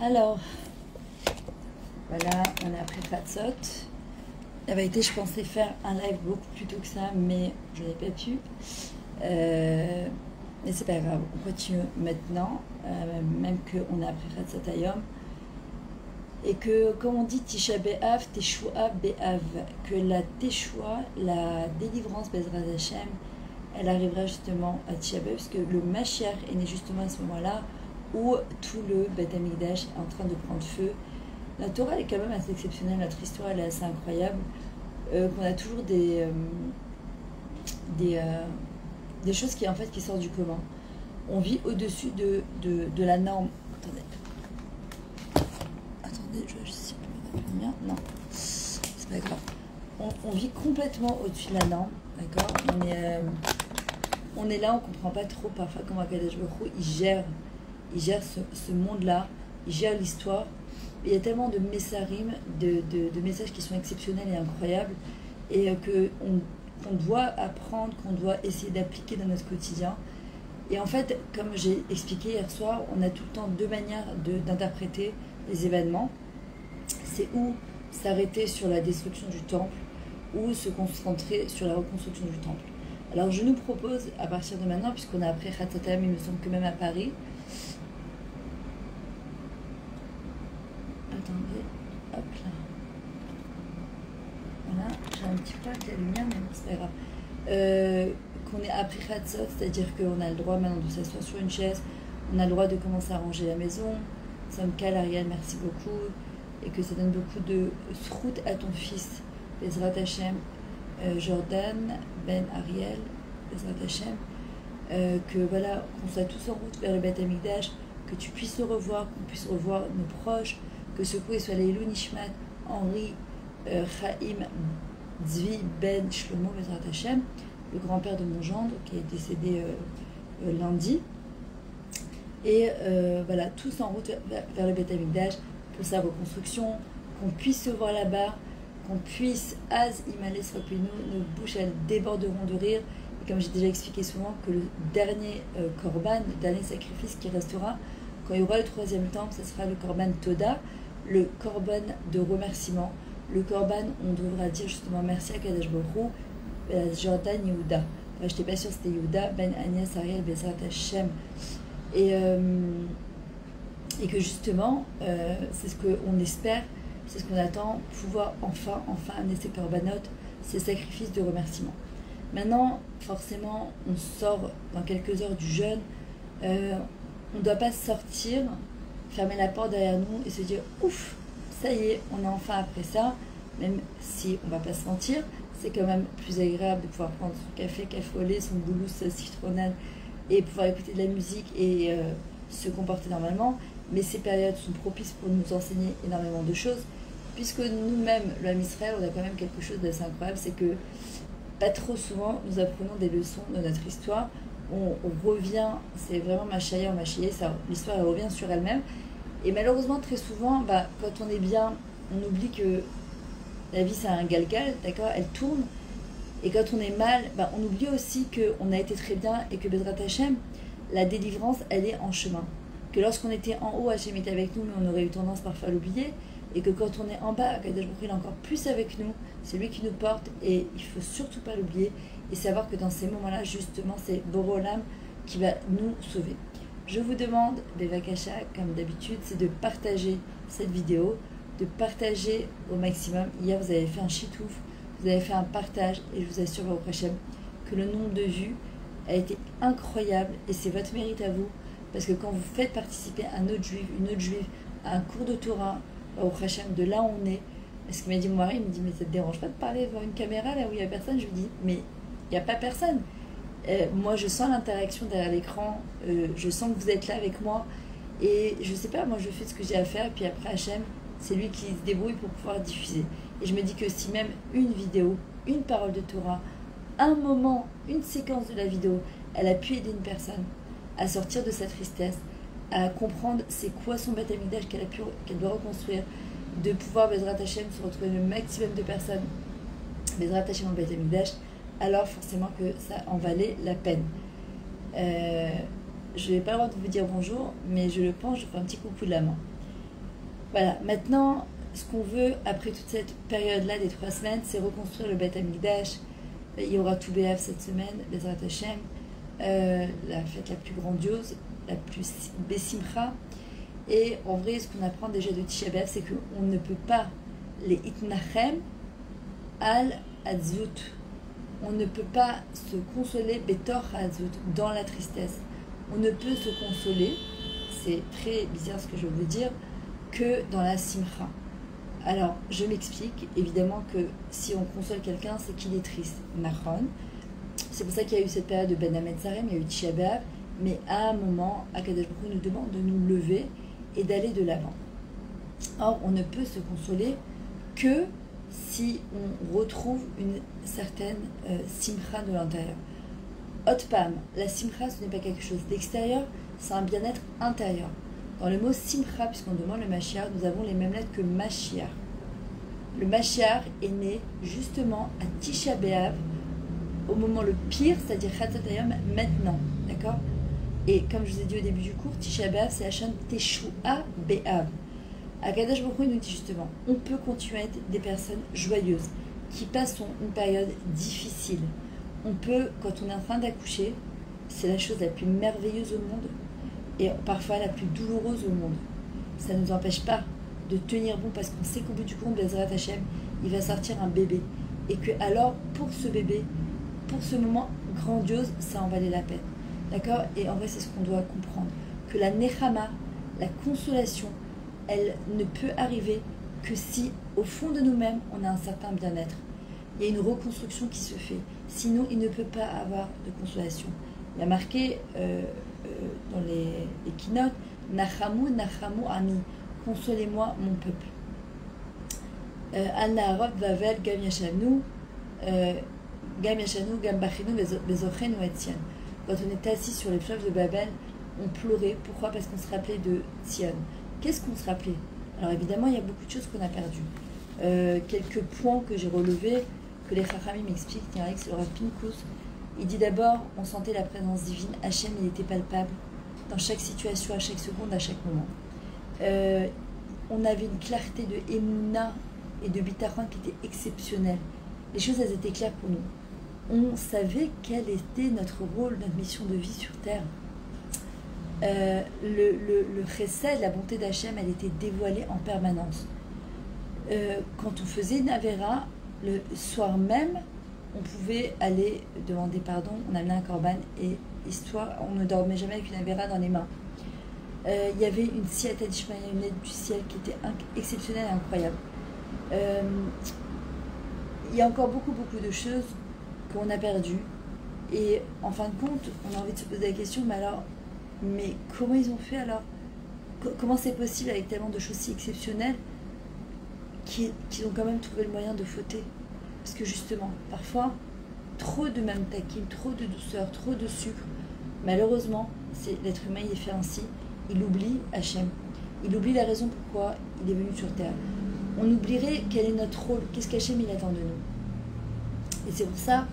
Alors, voilà, on est après Khatsot. La vérité, je pensais faire un live beaucoup plus tôt que ça, mais je n'ai pas pu. Mais c'est pas grave, on continue maintenant, même qu'on est après Khatsot Hayom. Et que, comme on dit, Tisha B'Av, Teshua B'Av, que la Teshua, la délivrance Bezrat Hashem, elle arrivera justement à Tisha B'Av, parce que le Mashiach est né justement à ce moment-là, où tout le Beth Amikdash est en train de prendre feu. La Torah elle est quand même assez exceptionnelle, notre histoire elle est assez incroyable, qu'on a toujours des choses qui en fait qui sortent du commun. On vit au-dessus de la norme. Attendez, je vais juste mettre bien. Non, c'est pas grave. On vit complètement au-dessus de la norme, d'accord. On est là, on comprend pas trop parfois comment Akadosh Baruch Hu, il gère ce monde-là, il gère l'histoire. Il y a tellement de messarim, de messages qui sont exceptionnels et incroyables, et qu'on doit apprendre, qu'on doit essayer d'appliquer dans notre quotidien. Et en fait, comme j'ai expliqué hier soir, on a tout le temps deux manières d'interpréter les événements. C'est ou s'arrêter sur la destruction du temple, ou se concentrer sur la reconstruction du temple. Alors je nous propose, à partir de maintenant, puisqu'on a après Khatsot Hayom, il me semble que même à Paris, attendez, hop là. Voilà, j'ai un petit peu avec la lumière, mais bon, c'est pas grave. Qu'on est après Khatsot, c'est-à-dire qu'on a le droit maintenant de s'asseoir sur une chaise, on a le droit de commencer à ranger la maison. Samkal, Ariel, merci beaucoup. Et que ça donne beaucoup de srout à ton fils, Bezrat Hashem, Jordan, Ben Ariel, Bezrat Hashem. Que voilà, qu'on soit tous en route vers le Beth Amikdash, que tu puisses le revoir, qu'on puisse revoir nos proches, que ce coup soit Leilou Nishmat, Henri, Chaim, Zvi, Ben, Shlomo, Bezrat Hashem, le grand-père de mon gendre qui est décédé lundi. Et voilà, tous en route vers le Beth Amikdash pour sa reconstruction, qu'on puisse se voir là-bas, qu'on puisse, Az Imalé nous, nos bouches elles déborderont de rire. Et comme j'ai déjà expliqué souvent, que le dernier korban, le dernier sacrifice qui restera, quand il y aura le troisième temple, ce sera le korban Toda, le korban de remerciement. Le korban, on devra dire justement merci à Kadosh Baruch Hu, Jordan Yehuda. Enfin, je n'étais pas sûre c'était Yehuda, Ben Agnès Ariel Bezrat Hashem. Et que justement, c'est ce qu'on espère, c'est ce qu'on attend, pouvoir enfin amener ces corbanotes, ces sacrifices de remerciement. Maintenant, forcément, on sort dans quelques heures du jeûne, on ne doit pas sortir, fermer la porte derrière nous et se dire ouf, ça y est, on est enfin après ça, même si on ne va pas se mentir, c'est quand même plus agréable de pouvoir prendre son café au lait, son boulous, sa citronnade, et pouvoir écouter de la musique et se comporter normalement. Mais ces périodes sont propices pour nous enseigner énormément de choses, puisque nous-mêmes, le Ham Israël, on a quand même quelque chose d'assez incroyable, c'est que pas trop souvent, nous apprenons des leçons de notre histoire. On revient, c'est vraiment Machaïa ou Machaïa, l'histoire elle revient sur elle-même. Et malheureusement, très souvent, quand on est bien, on oublie que la vie c'est un galgal, d'accord, elle tourne. Et quand on est mal, on oublie aussi qu'on a été très bien et que Bezrat Hashem, la délivrance, elle est en chemin. Que lorsqu'on était en haut, Hashem était avec nous, mais on aurait eu tendance parfois à l'oublier. Et que quand on est en bas, Kadosh Baruch Hu est encore plus avec nous. C'est lui qui nous porte et il ne faut surtout pas l'oublier. Et savoir que dans ces moments-là, justement, c'est Boré Olam qui va nous sauver. Je vous demande, Bevakasha, comme d'habitude, c'est de partager cette vidéo, de partager au maximum. Hier, vous avez fait un chitouf. Vous avez fait un partage et je vous assure, au prochain, que le nombre de vues a été incroyable et c'est votre mérite à vous. Parce que quand vous faites participer un autre juif, une autre juive, à un cours de Torah, au prochain, de là où on est, parce qu'il m'a dit, mon mari, il me dit, mais ça te dérange pas de parler devant une caméra là où il n'y a personne? Je lui dis, mais il n'y a pas personne. Moi, je sens l'interaction derrière l'écran, je sens que vous êtes là avec moi et je sais pas, moi je fais ce que j'ai à faire et puis après Hachem, c'est lui qui se débrouille pour pouvoir diffuser. Et je me dis que si même une vidéo, une parole de Torah, un moment, une séquence de la vidéo, elle a pu aider une personne à sortir de sa tristesse, à comprendre c'est quoi son Beth Amikdash qu'elle doit reconstruire, de pouvoir Bezrat Hashem se retrouver le maximum de personnes Bezrat Hashem en Beth Amikdash, alors forcément que ça en valait la peine. Je n'ai pas le droit de vous dire bonjour, mais je le pense, je fais un petit coucou de la main. Voilà, maintenant, ce qu'on veut, après toute cette période-là des 3 semaines, c'est reconstruire le Beth Amikdash. Il y aura tout Béav cette semaine, Bezrat Hashem, la fête la plus grandiose, la plus Bessimcha. Et en vrai, ce qu'on apprend déjà de Tisha B'Av, c'est qu'on ne peut pas les Itnachem al Azut. On ne peut pas se consoler Betor Azut, dans la tristesse. On ne peut se consoler, c'est très bizarre ce que je veux dire, que dans la Simcha. Alors, je m'explique. Évidemment que si on console quelqu'un, c'est qu'il est triste. Nachon. C'est pour ça qu'il y a eu cette période de Ben Hametzarem, il y a eu Tisha B'Av, mais à un moment, Akadosh Baruch Hu nous demande de nous lever et d'aller de l'avant. Or, on ne peut se consoler que si on retrouve une certaine simcha de l'intérieur. Otpam, la simcha, ce n'est pas quelque chose d'extérieur, c'est un bien-être intérieur. Dans le mot simcha, puisqu'on demande le Mashiach, nous avons les mêmes lettres que Mashiach. Le Mashiach est né justement à Tisha B'Av, au moment le pire, c'est-à-dire Chatzot Hayom, maintenant. D'accord? Et comme je vous ai dit au début du cours, Tisha B'Av, c'est Hachan Teshua B'Av. Akadosh Baruch Hu nous dit justement, on peut continuer à être des personnes joyeuses, qui passent une période difficile. On peut, quand on est en train d'accoucher, c'est la chose la plus merveilleuse au monde, et parfois la plus douloureuse au monde. Ça ne nous empêche pas de tenir bon, parce qu'on sait qu'au bout du compte, Bezrat Hashem, il va sortir un bébé. Et que alors, pour ce bébé, pour ce moment grandiose, ça en valait la peine. D'accord? Et en vrai, c'est ce qu'on doit comprendre. Que la nechama, la consolation, elle ne peut arriver que si, au fond de nous-mêmes, on a un certain bien-être. Il y a une reconstruction qui se fait. Sinon, il ne peut pas avoir de consolation. Il y a marqué dans les keynotes, Nachamu, Nachamu, Ami, consolez-moi, mon peuple. Al Naharot, Vavel, Gam Yashanu, Gam Yashanu, Gam Bachinu, Bezochen ou Etzion. Quand on était assis sur les fleuves de Babel, on pleurait. Pourquoi? Parce qu'on se rappelait de Tzion. Qu'est-ce qu'on se rappelait? Alors évidemment, il y a beaucoup de choses qu'on a perdues. Quelques points que j'ai relevés, que les Chachamim m'expliquent, il y a un ex, le Rav Pinkus. Il dit d'abord, on sentait la présence divine. Hachem, il était palpable dans chaque situation, à chaque seconde, à chaque moment. On avait une clarté de Emouna et de Bitachon qui était exceptionnelle. Les choses, elles étaient claires pour nous. On savait quel était notre rôle, notre mission de vie sur Terre. Le chesed, la bonté d'Hachem, elle était dévoilée en permanence. Quand on faisait une avéra, le soir même, on pouvait aller demander pardon, on amenait un korban et histoire, on ne dormait jamais avec une avéra dans les mains. Il y avait une siyata d'Ishmaïa, une aide du ciel qui était exceptionnelle et incroyable. Il y a encore beaucoup de choses qu'on a perdues et en fin de compte, on a envie de se poser la question, mais comment ils ont fait alors? Comment c'est possible avec tellement de choses si exceptionnelles qu'ils ont quand même trouvé le moyen de fauter? Parce que justement, parfois, trop de mamtakim, trop de douceur, trop de sucre, malheureusement, l'être humain il est fait ainsi, il oublie Hachem, il oublie la raison pourquoi il est venu sur Terre. On oublierait quel est notre rôle, qu'est-ce qu'Hachem il attend de nous. Et c'est pour ça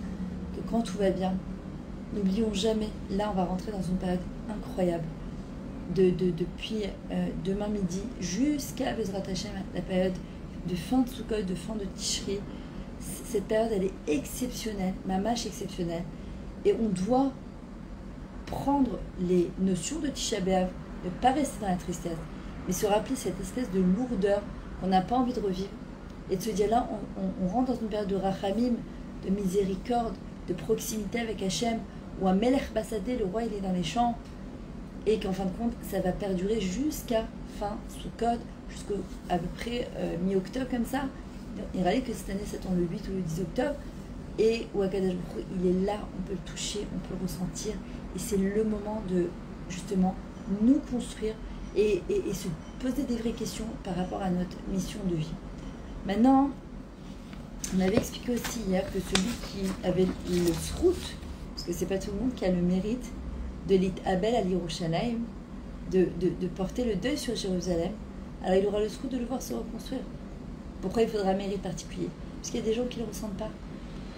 que quand tout va bien, n'oublions jamais, là on va rentrer dans une période incroyable, depuis demain midi jusqu'à Bezrat Hashem, la période de fin de Sukkot, de fin de Tishri. Cette période elle est exceptionnelle, mamash exceptionnelle, et on doit prendre les notions de Tisha B'Av, ne pas rester dans la tristesse, mais se rappeler cette espèce de lourdeur qu'on n'a pas envie de revivre, et de se dire là on rentre dans une période de rachamim, de miséricorde, de proximité avec Hachem, où un Melech Bassadé, le roi il est dans les champs, et qu'en fin de compte ça va perdurer jusqu'à fin Sukkot, jusqu'à peu près mi-octobre comme ça. Il réalise que cette année ça tombe le 8 ou le 10 octobre, et où Akadosh Baruch Hu, il est là, on peut le toucher, on peut le ressentir, et c'est le moment de justement nous construire et se poser des vraies questions par rapport à notre mission de vie. Maintenant, on avait expliqué aussi hier que celui qui avait le srout, parce que c'est pas tout le monde qui a le mérite de l'It'abel à l'Yerushalayim, de porter le deuil sur Jérusalem, alors il aura le srout de le voir se reconstruire. Pourquoi il faudra un mérite particulier? Parce qu'il y a des gens qui ne le ressentent pas.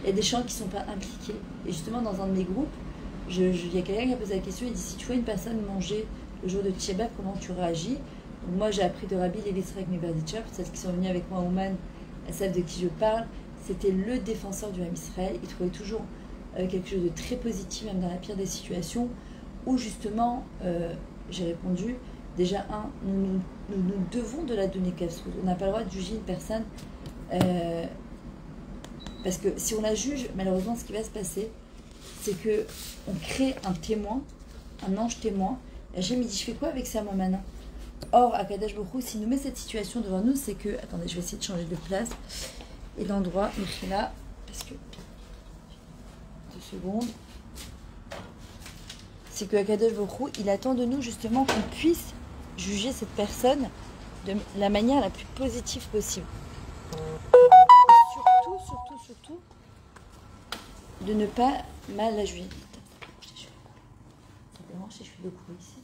Il y a des gens qui ne sont pas impliqués. Et justement, dans un de mes groupes, il y a quelqu'un qui a posé la question, il dit, si tu vois une personne manger le jour de Tisha B'Av, comment tu réagis? Moi, j'ai appris de Rabbi Levi Yitzhak Miberditchev, celles qui sont venues avec moi au Man, elles savent de qui je parle. C'était le défenseur du Ham Israël. Il trouvait toujours quelque chose de très positif, même dans la pire des situations, où justement, j'ai répondu, déjà, nous devons de la donner Kavsrout. On n'a pas le droit de juger une personne, parce que si on la juge, malheureusement, ce qui va se passer, c'est que on crée un témoin, un ange témoin. Et Hachem, il dit, je fais quoi avec ça, moi, maintenant? Or, à Kadosh Baruch Hu, s'il nous met cette situation devant nous, c'est que... Attendez, je vais essayer de changer de place et d'endroit, Michela, parce que... 2 secondes. C'est que Kadosh Baruch Hu, il attend de nous, justement, qu'on puisse juger cette personne de la manière la plus positive possible. Et surtout, de ne pas mal la juger. Ça te dérange si je fais le coup ici?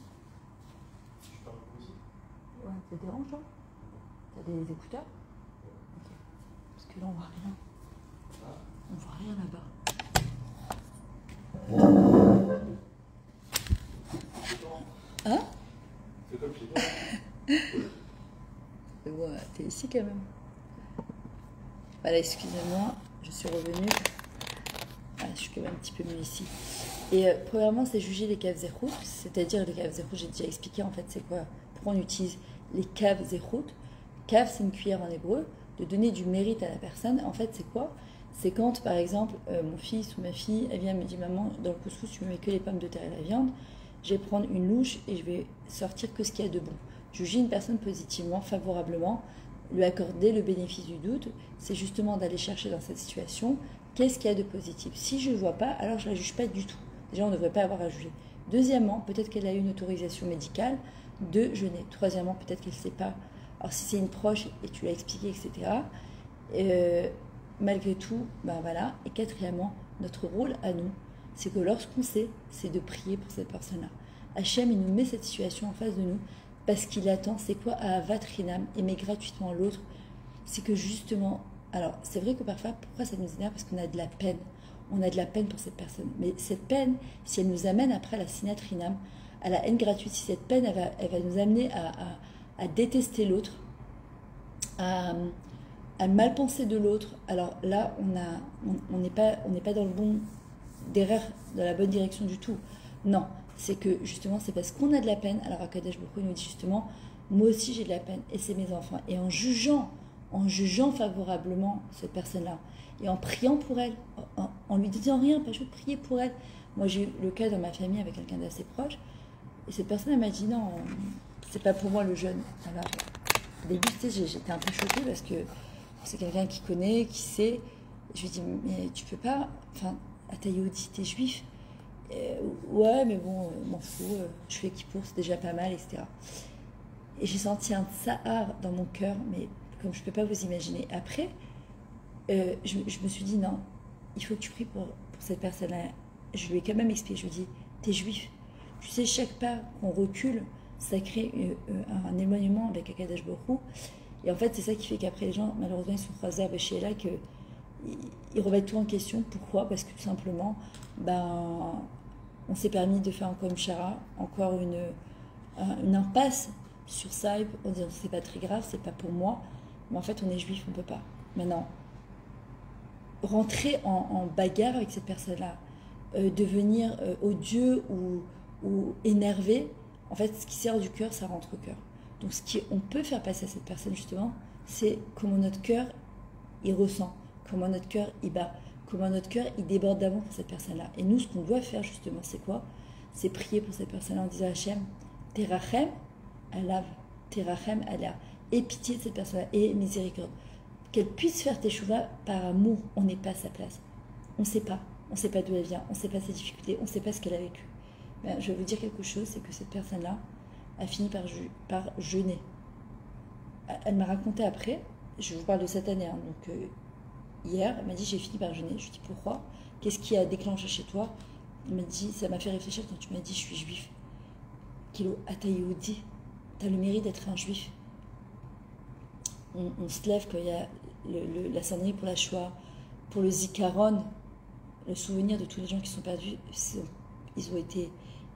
Ouais, ça te dérange, toi? T'as des écouteurs? Ok. Parce que là, on voit rien. On voit rien là-bas. Hein? C'est comme chez toi. Ouais, t'es ici quand même. Voilà, excusez-moi, je suis revenue. Ah, je suis quand même un petit peu mieux ici. Et premièrement, c'est juger les caves zérout, c'est-à-dire les caves zérout, j'ai déjà expliqué en fait c'est quoi, pourquoi on utilise les caves zérout. Cave, c'est une cuillère en hébreu, de donner du mérite à la personne. En fait, c'est quoi? C'est quand, par exemple, mon fils ou ma fille, elle vient me dit, maman, dans le couscous, tu me mets que les pommes de terre et la viande, je vais prendre une louche et je vais sortir que ce qu'il y a de bon. Juger une personne positivement, favorablement, lui accorder le bénéfice du doute, c'est justement d'aller chercher dans cette situation qu'est-ce qu'il y a de positif. Si je ne vois pas, alors je ne la juge pas du tout. Déjà, on ne devrait pas avoir à juger. Deuxièmement, peut-être qu'elle a eu une autorisation médicale de jeûner. Troisièmement, peut-être qu'elle ne sait pas. Alors, si c'est une proche et tu l'as expliqué, etc., malgré tout, ben voilà. Et quatrièmement, notre rôle à nous, c'est que lorsqu'on sait, c'est de prier pour cette personne-là. Hachem, il nous met cette situation en face de nous parce qu'il attend, c'est quoi Ahavat Chinam, aimer gratuitement l'autre. C'est que justement, alors c'est vrai que parfois, pourquoi ça nous énerve? Parce qu'on a de la peine. On a de la peine pour cette personne. Mais cette peine, si elle nous amène après à la sinat Chinam, à la haine gratuite, si cette peine, elle va nous amener à détester l'autre, à mal penser de l'autre, alors là, on n'est pas dans le bon derrière, dans la bonne direction du tout. Non, c'est que justement, c'est parce qu'on a de la peine. Alors Akadosh Baruch Hu nous dit justement, moi aussi j'ai de la peine, et c'est mes enfants. Et en jugeant favorablement cette personne-là, et en priant pour elle, en lui disant rien, pas juste prier pour elle. Moi j'ai eu le cas dans ma famille avec quelqu'un d'assez proche, et cette personne elle m'a dit non, c'est pas pour moi le jeûne. Alors au début j'étais un peu choquée parce que c'est quelqu'un qui connaît, qui sait. Je lui dis mais tu peux pas, enfin Atayoudi, t'es juif. Ouais, mais bon, m'en fous, je fais qui pour, c'est déjà pas mal, etc. Et j'ai senti un tsahar dans mon cœur, mais comme je peux pas vous imaginer. Après, je me suis dit non, il faut que tu pries pour cette personne-là. Je lui ai quand même expliqué, je lui ai dit, t'es juif. Tu sais, chaque pas qu'on recule, ça crée un éloignement avec Akadosh Baruch Hu. Et en fait, c'est ça qui fait qu'après, les gens, malheureusement, ils sont croisés à chez là, qu'ils remettent tout en question. Pourquoi? Parce que tout simplement, on s'est permis de faire encore une chara, encore une impasse sur ça, en disant c'est pas très grave, c'est pas pour moi, mais en fait on est juif, on peut pas. Maintenant, rentrer en bagarre avec cette personne-là, devenir odieux ou énervé, en fait ce qui sort du cœur, ça rentre au cœur. Donc on peut faire passer à cette personne justement, c'est comment notre cœur il ressent, comment notre cœur il bat, comment notre cœur il déborde d'amour pour cette personne-là. Et nous, ce qu'on doit faire justement, c'est quoi? C'est prier pour cette personne-là en disant Hachem, Terachem, Alav, Terachem, Ala, aie pitié de cette personne-là, et miséricorde. Qu'elle puisse faire teshuva par amour, on n'est pas à sa place. On ne sait pas d'où elle vient, on ne sait pas ses difficultés, on ne sait pas ce qu'elle a vécu. Ben, je vais vous dire quelque chose, c'est que cette personne-là a fini par jeûner. Elle m'a raconté après, je vous parle de cette année, hein, donc hier, elle m'a dit j'ai fini par jeûner. Je lui ai dit pourquoi? Qu'est-ce qui a déclenché chez toi? Elle m'a dit, ça m'a fait réfléchir quand tu m'as dit je suis juif. Kilo, Atayoudi, tu as le mérite d'être un juif. On se lève quand il y a la sonnerie pour la Shoah, pour le Zikaron, le souvenir de tous les gens qui sont perdus. Ils ont été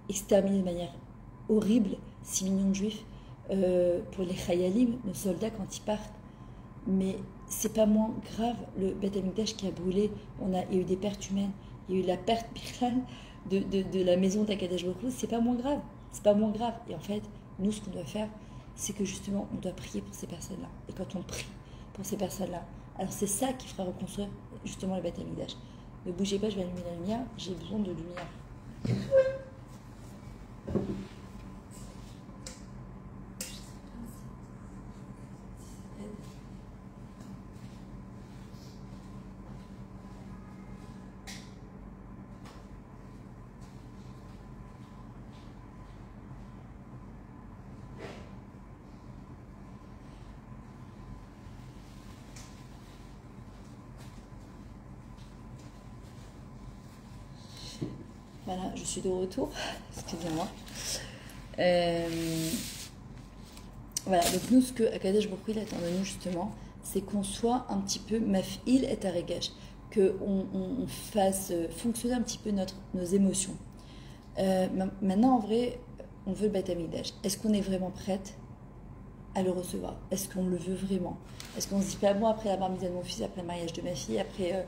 exterminés de manière horrible, 6 millions de juifs. pour les Chayalim, nos soldats quand ils partent. Mais c'est pas moins grave le Beth Amikdash qui a brûlé. Il y a eu des pertes humaines, il y a eu la perte de la maison d'Akadosh Baruch Hu. C'est pas moins grave. C'est pas moins grave. Et en fait, nous, ce qu'on doit faire, c'est que justement, on doit prier pour ces personnes-là. Et quand on prie pour ces personnes-là, alors c'est ça qui fera reconstruire justement le Beth Amikdash. Ne bougez pas, je vais allumer la lumière. J'ai besoin de lumière. Voilà, je suis de retour. Excusez-moi. Voilà, donc nous, ce que Akadosh Baruch Hu attend de nous, justement, c'est qu'on soit un petit peu maf'il et taregash, qu'on fasse fonctionner un petit peu nos émotions. Maintenant, en vrai, on veut le Beth Amikdash. Est-ce qu'on est vraiment prête à le recevoir? Est-ce qu'on le veut vraiment? Est-ce qu'on se dit pas, moi, après la bar mitzvah de mon fils, après le mariage de ma fille, après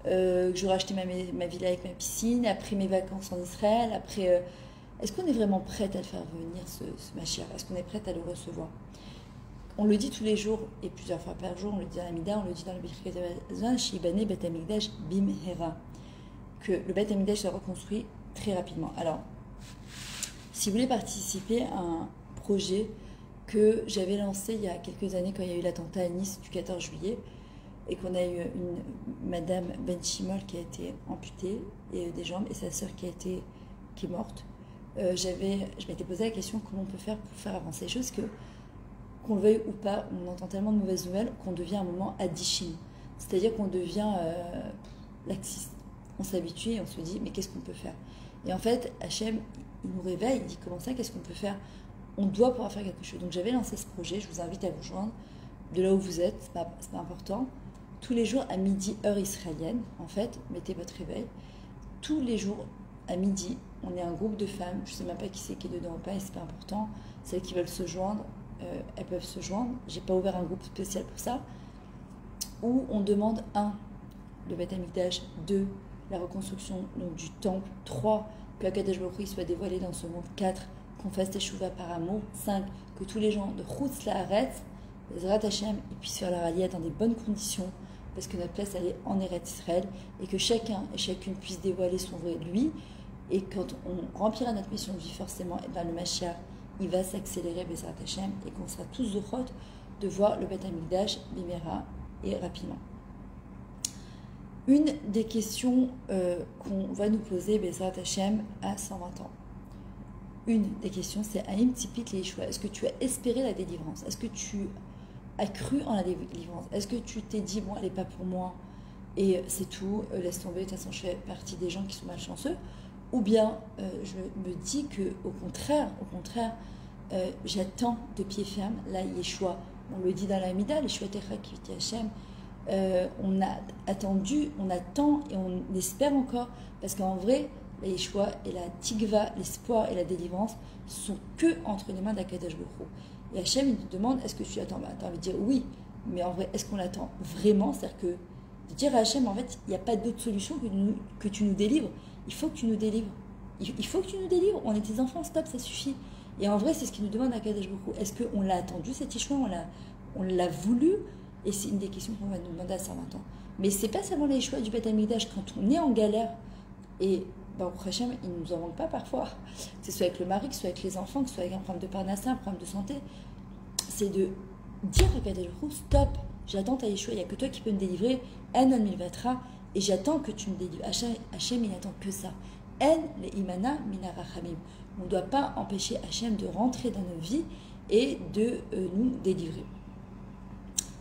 que j'aurai acheté ma villa avec ma piscine, après mes vacances en Israël, après... est-ce qu'on est vraiment prête à le faire venir, ce Mashiach? Est-ce qu'on est prête à le recevoir? On le dit tous les jours, et plusieurs fois par jour, on le dit dans la Mida, on le dit dans le Birkat Hamazon, Shibane Bet Amikdash Bim Hera, que le Bet Amikdash soit reconstruit très rapidement. Alors, si vous voulez participer à un projet que j'avais lancé il y a quelques années, quand il y a eu l'attentat à Nice du 14 juillet, et qu'on a eu une Madame Ben Shimol qui a été amputée et des jambes, et sa sœur qui est morte. Je m'étais posé la question comment on peut faire pour faire avancer les choses, qu'on le veuille ou pas, on entend tellement de mauvaises nouvelles qu'on devient un moment addichin, c'est-à-dire qu'on devient laxiste. On s'habitue et on se dit mais qu'est-ce qu'on peut faire? Et en fait, Hachem, il nous réveille, il dit comment ça, qu'est-ce qu'on peut faire? On doit pouvoir faire quelque chose. Donc j'avais lancé ce projet, je vous invite à vous joindre de là où vous êtes, c'est pas important. Tous les jours à midi, heure israélienne, en fait, mettez votre réveil. Tous les jours à midi, on est un groupe de femmes, je ne sais même pas qui c'est qui est dedans ou pas, et c'est pas important. Celles qui veulent se joindre, elles peuvent se joindre. J'ai pas ouvert un groupe spécial pour ça. Où on demande 1, le Beth Amikdash, 2, la reconstruction donc, du temple, 3, que Akadosh Baruch Hu soit dévoilé dans ce monde, 4, qu'on fasse teshuva par amour, 5, que tous les gens de Chutz La'aretz, Bezrat Hashem, ils puissent faire leur aliyah dans des bonnes conditions, parce que notre place elle est en Eretz Israël, et que chacun et chacune puisse dévoiler son vrai lui, et quand on remplira notre mission de vie forcément, et ben le Mashiach il va s'accélérer Bezrat Hashem, et qu'on sera tous zochot de voir le Beth Amikdash bimera et rapidement. Une des questions qu'on va nous poser Bezrat Hashem à 120 ans. Une des questions c'est Aïm Tzipit Leishua. Est-ce que tu as espéré la délivrance? Est-ce que tu as cru en la délivrance? Est-ce que tu t'es dit, bon, elle n'est pas pour moi et c'est tout, laisse tomber, de toute façon je fais partie des gens qui sont malchanceux? Ou bien je me dis que au contraire, j'attends de pied ferme, là Yeshua, on le dit dans la Mida, Yeshua Techa Kivti Hashem, on a attendu, on attend et on espère encore, parce qu'en vrai, la Yeshua et la Tikva, l'espoir et la délivrance sont que entre les mains d'Akadosh Baruch Hu. Et Hachem, il nous demande, est-ce que tu attends? Tu as envie de dire oui, mais en vrai, est-ce qu'on l'attend vraiment? C'est-à-dire que de dire à Hachem, en fait, il n'y a pas d'autre solution que tu nous délivres. Il faut que tu nous délivres. Il faut que tu nous délivres. On est tes enfants, stop, ça suffit. Et en vrai, c'est ce qu'il nous demande Akadosh Baruch Hu. Est-ce qu'on l'a attendu, cet Yeshua? On l'a voulu? Et c'est une des questions qu'on va nous demander à 120 ans. Mais c'est pas seulement les Yeshua du Beth Amikdash. Quand on est en galère, et Baruch Hashem, il ne nous en manque pas parfois, que ce soit avec le mari, que ce soit avec les enfants, que ce soit avec un problème de parnassa, un problème de santé, c'est de dire à Akadosh Baruch Hu, stop, j'attends ta Yeshua, il n'y a que toi qui peux me délivrer, en milvatra, et j'attends que tu me délivres. Hachem, il n'attend que ça. En le imana mina rachamim. On ne doit pas empêcher Hachem de rentrer dans nos vies et de nous délivrer.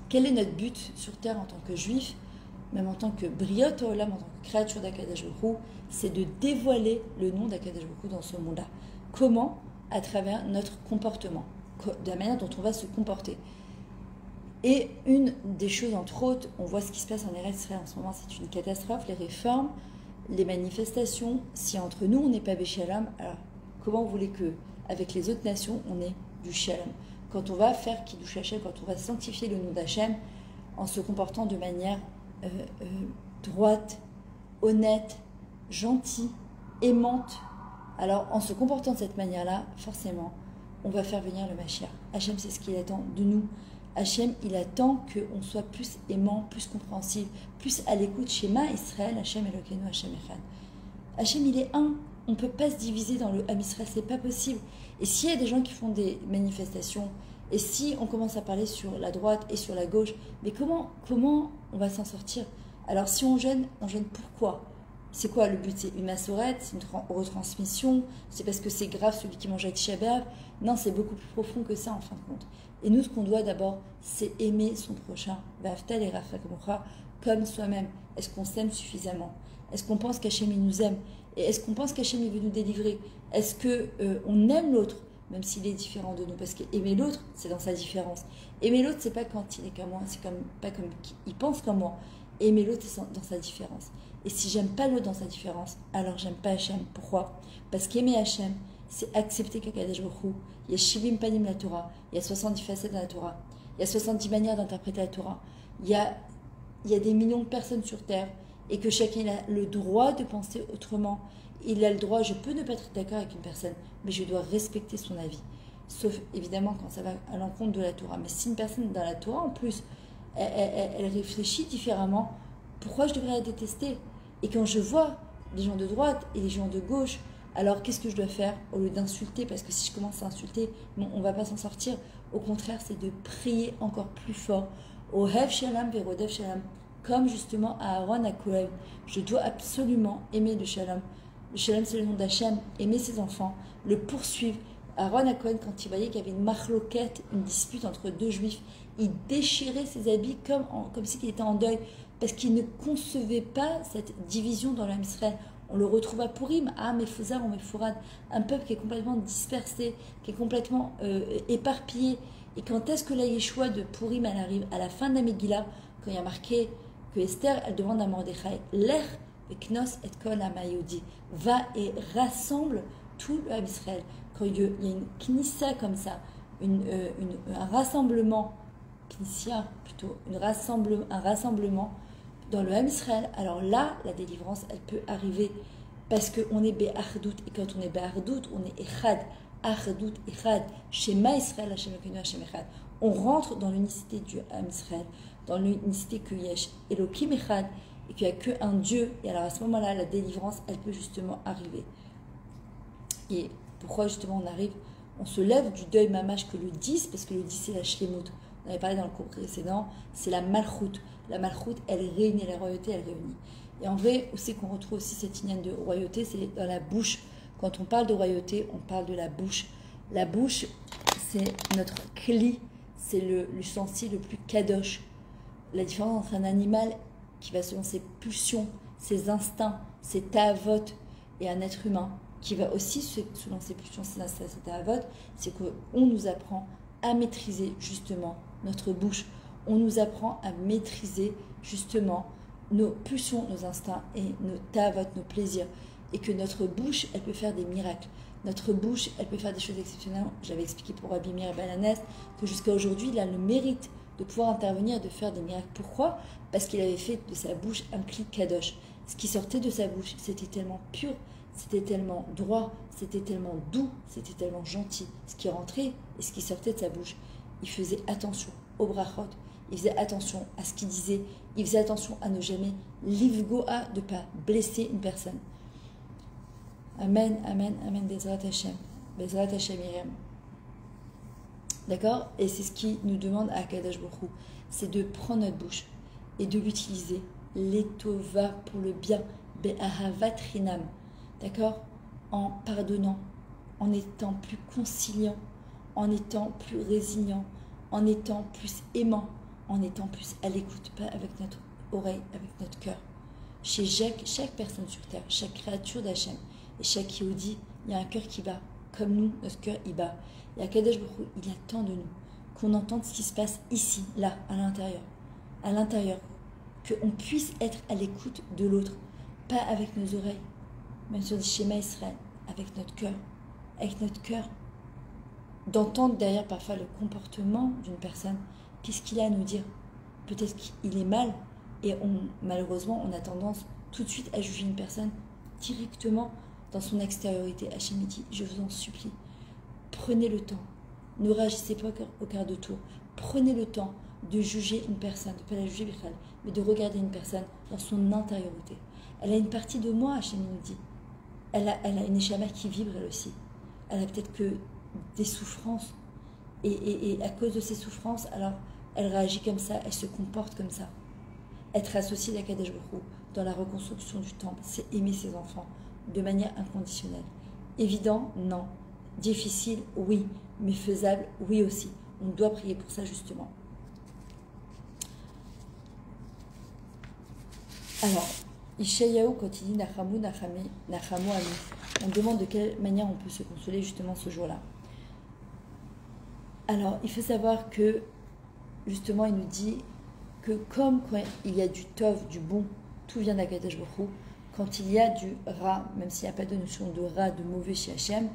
Quel est notre but sur terre en tant que juif, même en tant que briot olam, en tant que créature d'Akadosh Baruch Hu, c'est de dévoiler le nom d'Akadosh Baruch Hu dans ce monde-là. Comment? À travers notre comportement, de la manière dont on va se comporter. Et une des choses, entre autres, on voit ce qui se passe en Eretz Israël en ce moment, c'est une catastrophe, les réformes, les manifestations. Si entre nous, on n'est pas Béchalom, alors comment vous voulez que, avec les autres nations, on ait du Shalom? quand on va faire Kiddush Hashem, quand on va sanctifier le nom d'Hachem, en se comportant de manière droite, honnête, gentille, aimante, alors en se comportant de cette manière-là, forcément, on va faire venir le Mashiach. Hachem, c'est ce qu'il attend de nous. Hachem, il attend qu'on soit plus aimant, plus compréhensif, plus à l'écoute. Shema Israël, Hachem Elokeinu, Hachem Echad. Hachem, il est un. On ne peut pas se diviser dans le Am Israël, c'est pas possible. Et s'il y a des gens qui font des manifestations, et si on commence à parler sur la droite et sur la gauche, mais comment on va s'en sortir? Alors si on gêne pourquoi? C'est quoi le but? C'est une massorette, c'est une retransmission, c'est parce que c'est grave celui qui mange à Tisha B'Av? Non, c'est beaucoup plus profond que ça en fin de compte. Et nous, ce qu'on doit d'abord, c'est aimer son prochain, Va'afta l'iracha kamocha, comme soi-même. Est-ce qu'on s'aime suffisamment? Est-ce qu'on pense qu'Hachem il nous aime? Et est-ce qu'on pense qu'Hachem il veut nous délivrer? Est-ce qu'on aime l'autre, même s'il est différent de nous? Parce qu'aimer l'autre, c'est dans sa différence. Aimer l'autre, c'est pas quand il est comme moi, c'est pas comme il pense comme moi. Aimer l'autre, c'est dans sa différence. Et si j'aime pas l'autre dans sa différence, alors j'aime pas Hachem. Pourquoi? Parce qu'aimer Hachem, c'est accepter qu'Akadosh Baruch Hu, il y a Shivim Panim la Torah, il y a 70 facettes dans la Torah, il y a 70 manières d'interpréter la Torah, il y a des millions de personnes sur Terre, et que chacun a le droit de penser autrement. Il a le droit, je peux ne pas être d'accord avec une personne, mais je dois respecter son avis. Sauf évidemment quand ça va à l'encontre de la Torah. Mais si une personne dans la Torah, en plus, elle réfléchit différemment, pourquoi je devrais la détester? Et quand je vois les gens de droite et les gens de gauche, alors qu'est-ce que je dois faire au lieu d'insulter? Parce que si je commence à insulter, bon, on ne va pas s'en sortir. Au contraire, c'est de prier encore plus fort. Au Hev Shalom Verodev Shalom. Comme justement à Aaron à Kohen, je dois absolument aimer le Shalom. Le Shalom, c'est le nom d'Hachem, aimer ses enfants, le poursuivre. Aaron à Kohen, quand il voyait qu'il y avait une marloquette, une dispute entre deux juifs, il déchirait ses habits comme s'il était en deuil, parce qu'il ne concevait pas cette division dans l'âme Israël. On le retrouve à Purim, à Mephozar ou Mephorad, un peuple qui est complètement dispersé, qui est complètement éparpillé. Et quand est-ce que la Yeshua de Purim, elle arrive à la fin de la Megillah, quand il y a marqué que Esther, elle demande à Mordechai, Lech veknos et kol hamayodi, va et rassemble tout le Ham Israël. Quand il y a une knissa comme ça, un rassemblement, knissia plutôt, un rassemblement dans le Ham Israël, alors là, la délivrance, elle peut arriver parce qu'on est Be'ardout, et quand on est Be'ardout, on est Echad, Ardout, Echad, Shema Israël, Hashem Elokeinu, Hashem Echad. On rentre dans l'unicité du Ham Israël, dans l'unicité que Yesh Elohim Echad, et qu'il n'y a qu'un Dieu. Et alors à ce moment-là, la délivrance, elle peut justement arriver. Et pourquoi justement on arrive? On se lève du deuil mamash que le 10, parce que le 10 c'est la shlemut. On avait parlé dans le cours précédent, c'est la malchout. La malchout, elle réunit, la royauté, elle réunit. Et en vrai, où c'est qu'on retrouve aussi cette ligne de royauté? C'est dans la bouche. Quand on parle de royauté, on parle de la bouche. La bouche, c'est notre kli, c'est l'ustensile le plus kadosh. La différence entre un animal qui va selon ses pulsions, ses instincts, ses ta'avot, et un être humain qui va aussi selon ses pulsions, ses instincts, ses ta'avot, c'est qu'on nous apprend à maîtriser justement notre bouche. On nous apprend à maîtriser justement nos pulsions, nos instincts et nos ta'avot, nos plaisirs. Et que notre bouche, elle peut faire des miracles. Notre bouche, elle peut faire des choses exceptionnelles. J'avais expliqué pour Rabbi Meir ben Hanès que jusqu'à aujourd'hui, il a le mérite de pouvoir intervenir, de faire des miracles. Pourquoi? Parce qu'il avait fait de sa bouche un kli kadosh. Ce qui sortait de sa bouche, c'était tellement pur, c'était tellement droit, c'était tellement doux, c'était tellement gentil. Ce qui rentrait et ce qui sortait de sa bouche, il faisait attention au brachot, il faisait attention à ce qu'il disait, il faisait attention à ne jamais livgoa, de ne pas blesser une personne. Amen, amen, amen, Bezrat Hashem. Bezrat Hashem Miriam. D'accord? Et c'est ce qui nous demande à Akadosh Baruch Hu, c'est de prendre notre bouche et de l'utiliser, l'étova, pour le bien, be'ahavat rinam. D'accord? En pardonnant, en étant plus conciliant, en étant plus résilient, en étant plus aimant, en étant plus à l'écoute, pas avec notre oreille, avec notre cœur. Chez chaque personne sur terre, chaque créature d'Hachem, et chaque Yehudi, il y a un cœur qui bat. Comme nous, notre cœur, il bat. Et à Kadesh Baruch Hu, il attend de nous qu'on entende ce qui se passe ici, là, à l'intérieur. À l'intérieur. Qu'on puisse être à l'écoute de l'autre. Pas avec nos oreilles, même sur des schémas Israël. Avec notre cœur. Avec notre cœur. d'entendre derrière parfois le comportement d'une personne, qu'est-ce qu'il a à nous dire. Peut-être qu'il est mal, et malheureusement, on a tendance tout de suite à juger une personne directement dans son extériorité. Hachem dit, je vous en supplie, prenez le temps, ne réagissez pas au quart de tour, prenez le temps de juger une personne, de ne pas la juger, mais de regarder une personne dans son intériorité. Elle a une partie de moi, Hachem nous dit. Elle a une échama qui vibre elle aussi. Elle a peut-être que des souffrances. Et à cause de ces souffrances, alors elle réagit comme ça, elle se comporte comme ça. Être associée à Kadesh Baruch Hu dans la reconstruction du temple, c'est aimer ses enfants de manière inconditionnelle. Évident, non. Difficile, oui. Mais faisable, oui aussi. On doit prier pour ça justement. Alors, Ishayahu, quand il dit Nachamu, Nachamu Ami, on demande de quelle manière on peut se consoler justement ce jour-là. Alors, il faut savoir que, justement, il nous dit que comme quand il y a du tov, du bon, tout vient d'Akadosh Baruch Hu, quand il y a du ra, même s'il n'y a pas de notion de ra, de mauvais chez Hachem,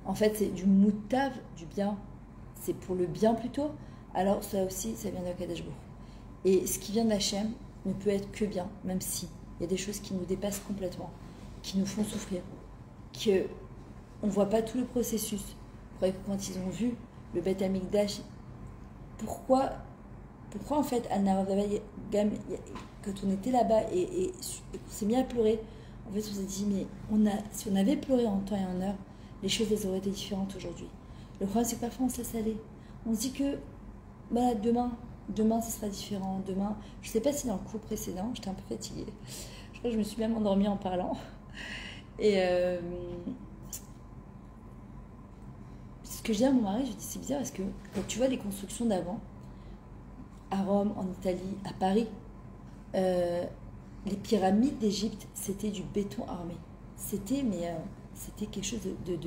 en fait, c'est du moutav, du bien, c'est pour le bien plutôt, alors ça aussi, ça vient d'Akadosh Baruch Hu. Et ce qui vient d'Hachem ne peut être que bien, même si il y a des choses qui nous dépassent complètement, qui nous font souffrir, qu'on ne voit pas tout le processus. Vous croyez que quand ils ont vu le Beth Amikdash, pourquoi en fait, quand on était là-bas et on s'est mis à pleurer, en fait on s'est dit, mais si on avait pleuré en temps et en heure, les choses elles auraient été différentes aujourd'hui. Le problème c'est que parfois on se laisse aller. On se dit que bah, demain ce sera différent, demain, je ne sais pas si dans le cours précédent, j'étais un peu fatiguée, je crois que je me suis même endormie en parlant, et ce que je dis à mon mari, je dis c'est bizarre parce que quand tu vois les constructions d'avant, à Rome, en Italie, à Paris, les pyramides d'Égypte, c'était du béton armé, c'était quelque chose de...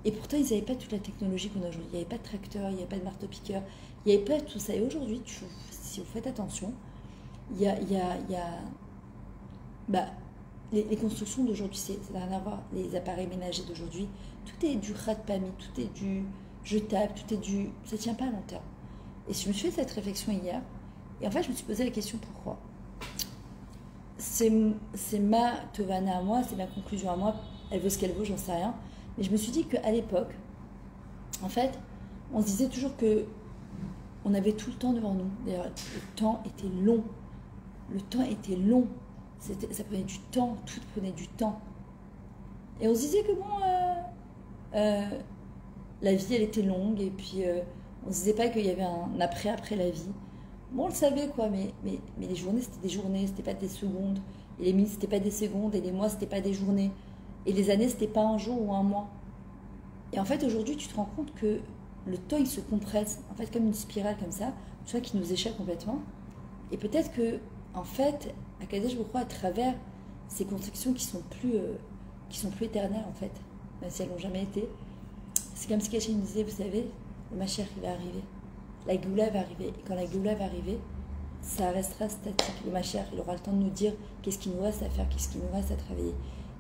Et pourtant, ils n'avaient pas toute la technologie qu'on a aujourd'hui. Il n'y avait pas de tracteur, il n'y avait pas de marteau-piqueur, il n'y avait pas tout ça. Et aujourd'hui, si vous faites attention, il y a les constructions d'aujourd'hui, ça n'a rien à voir. Les appareils ménagers d'aujourd'hui, tout est du rat-pami, tout est du jetable, tout est du... Ça ne tient pas à long terme. Et je me suis fait cette réflexion hier, et en fait, je me suis posé la question pourquoi. C'est ma tovana à moi, c'est ma conclusion à moi, elle veut ce qu'elle vaut, j'en sais rien. Mais je me suis dit qu'à l'époque, en fait, on se disait toujours que on avait tout le temps devant nous. D'ailleurs, le temps était long. Le temps était long. Ça prenait du temps, tout prenait du temps. Et on se disait que bon, la vie, elle était longue, et puis on se disait pas qu'il y avait un après la vie. Bon, on le savait, quoi, mais les journées, c'était des journées, c'était pas des secondes. Et les minutes, c'était pas des secondes, et les mois, c'était pas des journées. Et les années, c'était pas un jour ou un mois. Et en fait, aujourd'hui, tu te rends compte que le temps, il se compresse, en fait, comme une spirale comme ça, tu vois, qui nous échappe complètement. Et peut-être que, en fait, Akadosh Baruch Hu, à travers ces constructions qui sont plus éternelles, en fait, même si elles n'ont jamais été, c'est comme si Hachem nous disait, vous savez, le Mashiach, il va arriver. La Géoula va arriver. Et quand la Géoula va arriver, ça restera statique. Le Mashiach, il aura le temps de nous dire qu'est-ce qu'il nous reste à faire, qu'est-ce qu'il nous reste à travailler.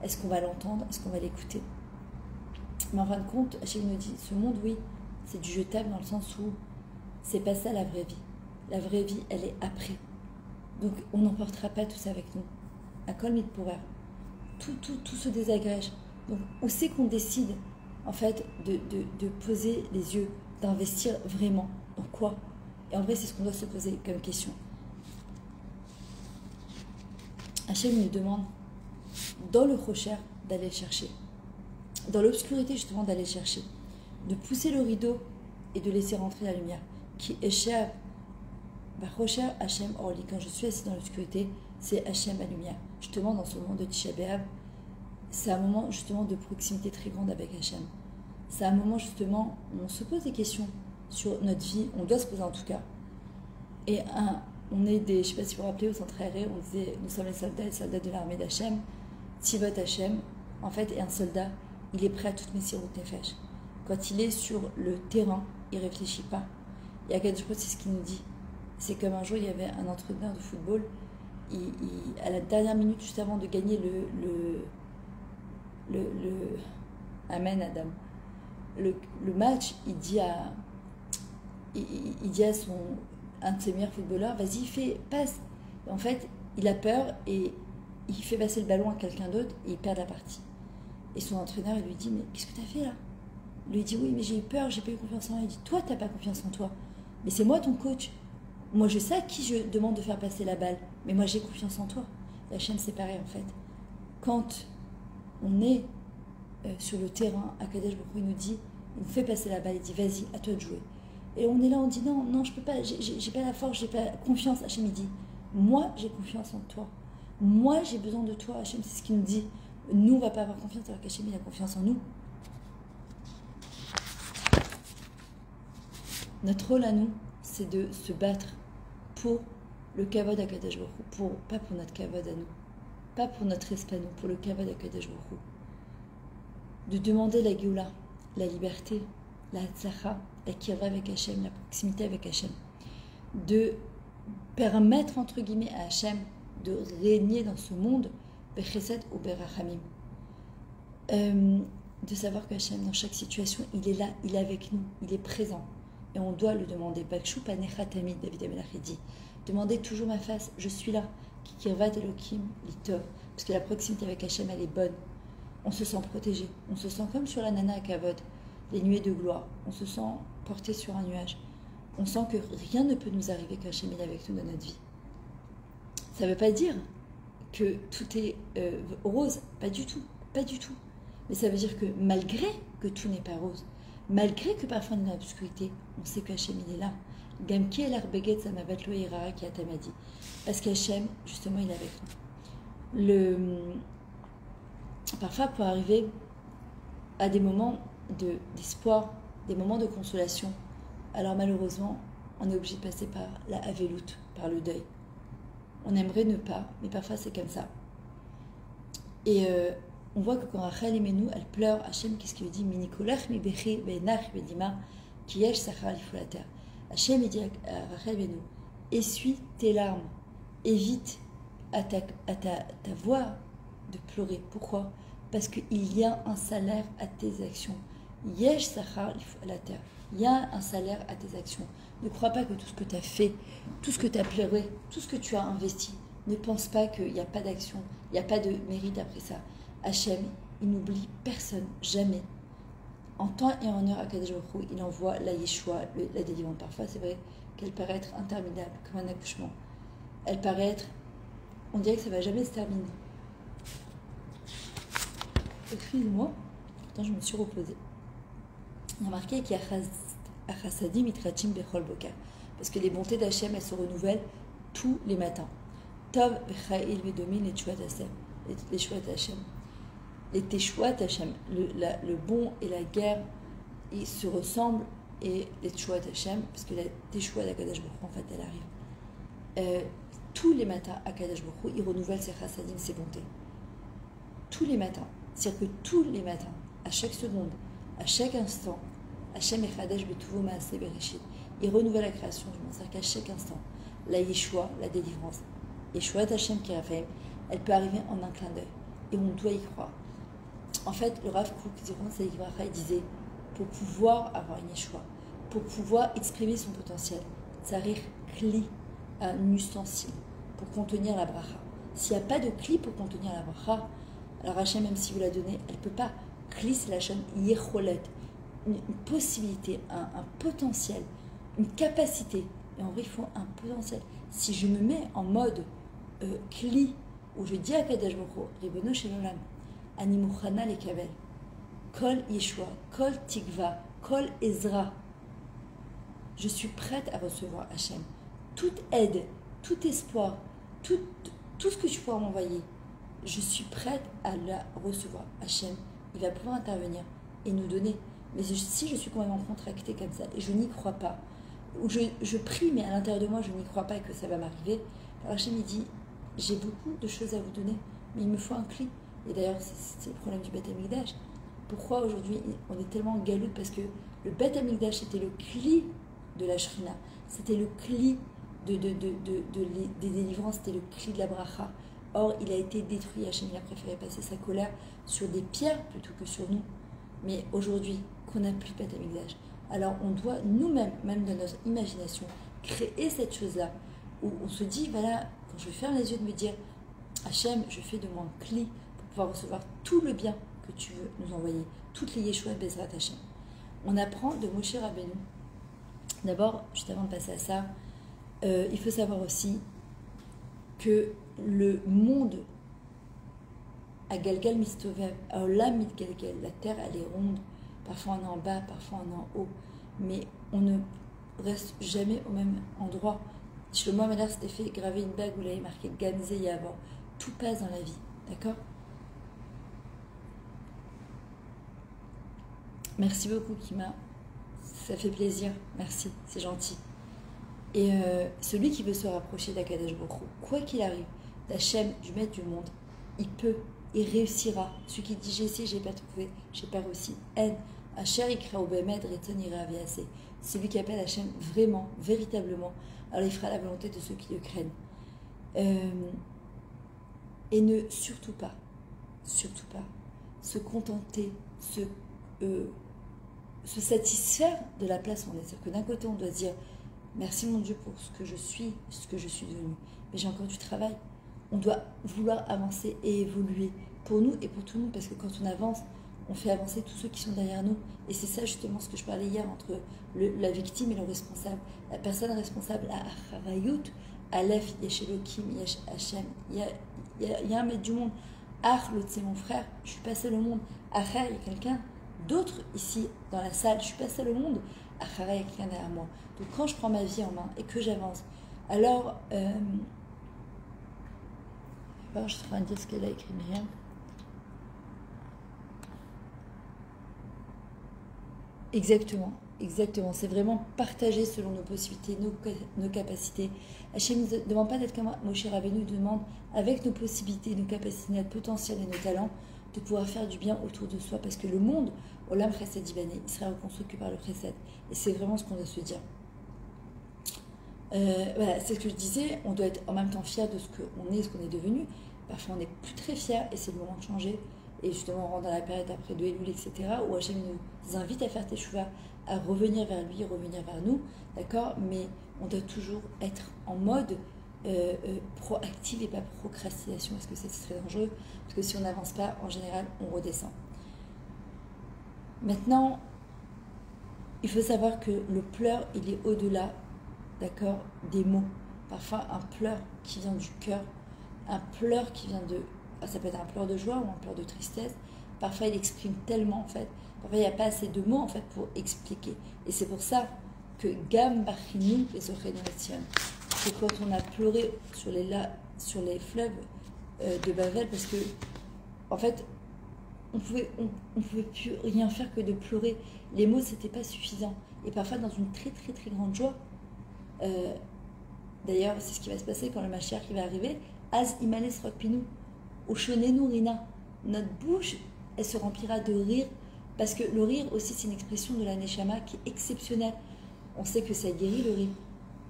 Est-ce qu'on va l'entendre? Est-ce qu'on va l'écouter? Mais en fin de compte, Hachem nous dit, ce monde, oui, c'est du jetable dans le sens où c'est pas ça la vraie vie. La vraie vie, elle est après. Donc, on n'emportera pas tout ça avec nous. À Kol Mitporer. Tout se désagrège. Donc, où c'est qu'on décide, en fait, de poser les yeux, d'investir vraiment? Dans quoi? Et en vrai, c'est ce qu'on doit se poser comme question. Hachem nous demande, dans le rocher, d'aller le chercher. Dans l'obscurité, justement, d'aller le chercher. De pousser le rideau et de laisser rentrer la lumière. Qui échappe. Rocher Hachem Orli. Quand je suis assis dans l'obscurité, c'est Hachem la lumière. Justement, dans ce moment de Tisha B'Av, c'est un moment, justement, de proximité très grande avec Hachem. C'est un moment, justement, où on se pose des questions sur notre vie. On doit se poser, en tout cas. Et on est je ne sais pas si vous vous rappelez, au centre aéré, on disait, nous sommes les soldats de l'armée d'Hachem. Tivot Hachem, en fait, est un soldat. Il est prêt à toutes mes sirot nefesh. Quand il est sur le terrain, il ne réfléchit pas. Et à quelque chose, c'est ce qu'il nous dit. C'est comme un jour, il y avait un entraîneur de football. À la dernière minute, juste avant de gagner le Amen Adam. le match, il dit à un de ses meilleurs footballeurs, vas-y, passe. Et en fait, il a peur et il fait passer le ballon à quelqu'un d'autre et il perd la partie. Et son entraîneur, il lui dit, mais qu'est-ce que tu as fait là? Il lui dit, oui, mais j'ai eu peur, j'ai pas eu confiance en moi. Il dit, toi, tu n'as pas confiance en toi. Mais c'est moi ton coach. Moi, je sais à qui je demande de faire passer la balle. Mais moi, j'ai confiance en toi. La chaîne, c'est pareil, en fait. Quand on est sur le terrain, Akadosh Baruch Hu, il nous dit, il nous fait passer la balle, il dit, vas-y, à toi de jouer. Et on est là, on dit, non, je peux pas, j'ai pas la force, j'ai pas confiance. Hachem, il dit, moi, j'ai confiance en toi. Moi, j'ai besoin de toi. Hachem, c'est ce qu'il nous dit. Nous, on ne va pas avoir confiance, alors qu'Hachem, il a confiance en nous. Notre rôle à nous, c'est de se battre pour le kavod d'Akadosh Baruch Hu, pas pour notre kavod à nous, pas pour notre respect à nous, pour le kavod d'Akadosh Baruch Hu. De demander la Géoula, la liberté, la Hatzacha, la Kirva avec Hachem, la proximité avec Hachem. De permettre, entre guillemets, à Hachem de régner dans ce monde, Bechesed ou Berachamim. De savoir que Hachem, dans chaque situation, il est là, il est avec nous, il est présent. Et on doit le demander. Bakshu panecha tamid, David Amelach dit. Demandez toujours ma face, je suis là. Kikirvat Elohim litov. Parce que la proximité avec Hachem, elle est bonne. On se sent protégé. On se sent comme sur la nana à Kavod, les nuées de gloire. On se sent porté sur un nuage. On sent que rien ne peut nous arriver qu'Hachem est avec nous dans notre vie. Ça ne veut pas dire que tout est rose. Pas du tout. Pas du tout. Mais ça veut dire que malgré que tout n'est pas rose, malgré que parfois on est dans l'obscurité, on sait qu'Hachem il est là. Gamki el arbeget samavat lo irara ki atamadi. Parce qu'Hachem, justement, il est avec nous. Parfois, pour arriver à des moments d'espoir, des moments de consolation, alors malheureusement, on est obligé de passer par la avelout, par le deuil. On aimerait ne pas, mais parfois c'est comme ça. Et on voit que quand Rachel Imenu, elle pleure, Hachem, qu'est-ce qu'il lui dit? Minikolach mi bechi benach bedima ki yesh sachar lifolater. Hachem, il dit à Rachel Imenu, essuie tes larmes, évite à ta voix de pleurer. Pourquoi? Parce qu'il y a un salaire à tes actions. Yesh sachar lifolater. Il y a un salaire à tes actions. Ne crois pas que tout ce que tu as fait, tout ce que tu as pleuré, tout ce que tu as investi, ne pense pas qu'il n'y a pas d'action, il n'y a pas de mérite après ça. Hachem, il n'oublie personne, jamais. En temps et en heure, à Akadosh Baruch Hu, il envoie la Yeshua, la délivrance. Parfois, c'est vrai qu'elle paraît être interminable, comme un accouchement. Elle paraît être... On dirait que ça ne va jamais se terminer. Excuse-moi, pourtant je me suis reposée. Il y a marqué qu'il y a Achasadim itrachim bechol boka. Parce que les bontés d'Hachem, elles se renouvellent tous les matins. Tov b'cha'il v'domin les teshuat Hachem. Les teshuat Hachem. Le bon et la guerre, ils se ressemblent. Et les teshuat Hachem, parce que la teshuat d'Akadosh Baruch Hu, en fait, elle arrive. Tous les matins, Akadosh Baruch Hu, il renouvelle ses chasadim, ses bontés. Tous les matins. C'est-à-dire que tous les matins, à chaque seconde, à chaque instant, Hachem Echadesh Betuvo Maaseh Bereshit. Il renouvelle la création du monde. C'est-à-dire qu'à chaque instant, la Yeshua, la délivrance, Yeshua Hachem Kirafaim, elle peut arriver en un clin d'œil. Et on doit y croire. En fait, le Rav Kook, il disait, pour pouvoir avoir une Yeshua, pour pouvoir exprimer son potentiel, Tsarir Kli, un ustensile, pour contenir la bracha. S'il n'y a pas de Kli pour contenir la bracha, alors Hachem, même si vous la donnez, elle ne peut pas. Kli, c'est la chaîne Yecholet, une possibilité, un potentiel, une capacité. Et en vrai, il faut un potentiel. Si je me mets en mode Kli, où je dis à Kadosh Baruch Hu, Ribono Shel Olam, Ani Muchana Lekabel, Kol Yeshua, Kol Tikva, Kol Ezra, je suis prête à recevoir Hachem. Toute aide, tout espoir, tout ce que tu pourras m'envoyer, je suis prête à la recevoir. Hachem, il va pouvoir intervenir et nous donner. Mais si je suis complètement contractée comme ça et je n'y crois pas, ou je prie, mais à l'intérieur de moi, je n'y crois pas que ça va m'arriver, alors Hachem, il dit, j'ai beaucoup de choses à vous donner, mais il me faut un cli. Et d'ailleurs, c'est le problème du Beth Amikdash. Pourquoi aujourd'hui, on est tellement en galoute? Parce que le Beth Amikdash, c'était le cli de la Shrina, c'était le cli des délivrances, c'était le cli de la bracha. Or, il a été détruit. Hachem, il a préféré passer sa colère sur des pierres plutôt que sur nous. Mais aujourd'hui, qu'on n'a plus de Beth Amikdash. Alors on doit nous-mêmes, même dans notre imagination, créer cette chose-là, où on se dit, voilà, quand je ferme les yeux, de me dire, Hachem, je fais de moi un cli pour pouvoir recevoir tout le bien que tu veux nous envoyer, toutes les Yeshua Bezrat Hachem. On apprend de Moshe Rabbeinu. D'abord, juste avant de passer à ça, il faut savoir aussi que le monde à Galgal Mistovev, à Olam Galgal, la terre elle est ronde, parfois on est en bas, parfois on est en haut, mais on ne reste jamais au même endroit. Shlomo Ameler s'était fait graver une bague où il avait marqué Ganze Yavor. Tout passe dans la vie, d'accord? Merci beaucoup Kima, ça fait plaisir, merci, c'est gentil. Et celui qui veut se rapprocher d'Akadosh Baruch Hu, quoi qu'il arrive, d'Hachem, du maître du monde, il peut, il réussira. Celui qui dit j'ai essayé, j'ai pas trouvé, j'ai pas réussi. En Asher ikra ubemed retzon ira aviase. Celui qui appelle Hachem vraiment, véritablement, alors il fera la volonté de ceux qui le craignent. Et ne surtout pas se contenter, se satisfaire de la place où on est. C'est-à-dire que d'un côté on doit dire merci mon Dieu pour ce que je suis devenue, mais j'ai encore du travail. On doit vouloir avancer et évoluer pour nous et pour tout le monde, parce que quand on avance, on fait avancer tous ceux qui sont derrière nous. Et c'est ça justement ce que je parlais hier entre la victime et le responsable. La personne responsable a Acharayut, Aleph, Yesh Elokim, Yesh Hachem. Il y a un maître du monde. Ach, l'autre c'est mon frère, je suis pas seul au monde. Achar, il y a quelqu'un d'autre ici dans la salle, je suis pas seul au monde. Achara, il y a quelqu'un derrière moi. Donc quand je prends ma vie en main et que j'avance, alors je suis en train de dire ce qu'elle a écrit Myriam. Exactement. C'est vraiment partager selon nos possibilités, nos capacités. Hachem ne nous demande pas d'être comme Moshe Rabbeinu, nous demande avec nos possibilités, nos capacités, notre potentiel et nos talents, de pouvoir faire du bien autour de soi, parce que le monde, Olam Chesed Ibané, il sera reconstruit que par le Chesed. Et c'est vraiment ce qu'on doit se dire. Voilà, c'est ce que je disais, on doit être en même temps fier de ce qu'on est, ce qu'on est devenu. Parfois on n'est plus très fier et c'est le moment de changer. Et justement on rentre dans la période après de Elul, etc., où Hachem nous invite à faire teshuva, à revenir vers lui, revenir vers nous, d'accord? Mais on doit toujours être en mode proactif et pas procrastination, parce que c'est très dangereux, parce que si on n'avance pas, en général, on redescend. Maintenant, il faut savoir que le pleur, il est au-delà, d'accord, des mots. Parfois, un pleur qui vient du cœur, un pleur qui vient de... Ça peut être un pleur de joie ou un pleur de tristesse. Parfois, il exprime tellement, en fait. Parfois, il n'y a pas assez de mots, en fait, pour expliquer. Et c'est pour ça que Gam Bachinu et Zochenuation, c'est quand on a pleuré sur les fleuves de Bavel, parce que, en fait, on pouvait plus rien faire que de pleurer. Les mots, c'était pas suffisant. Et parfois, dans une très, très, très grande joie, d'ailleurs, c'est ce qui va se passer quand le Mashiach va arriver. Az Imales Rokpinu, Oshonenu Rina. Notre bouche, elle se remplira de rire, parce que le rire aussi, c'est une expression de la Neshama qui est exceptionnelle. On sait que ça guérit le rire,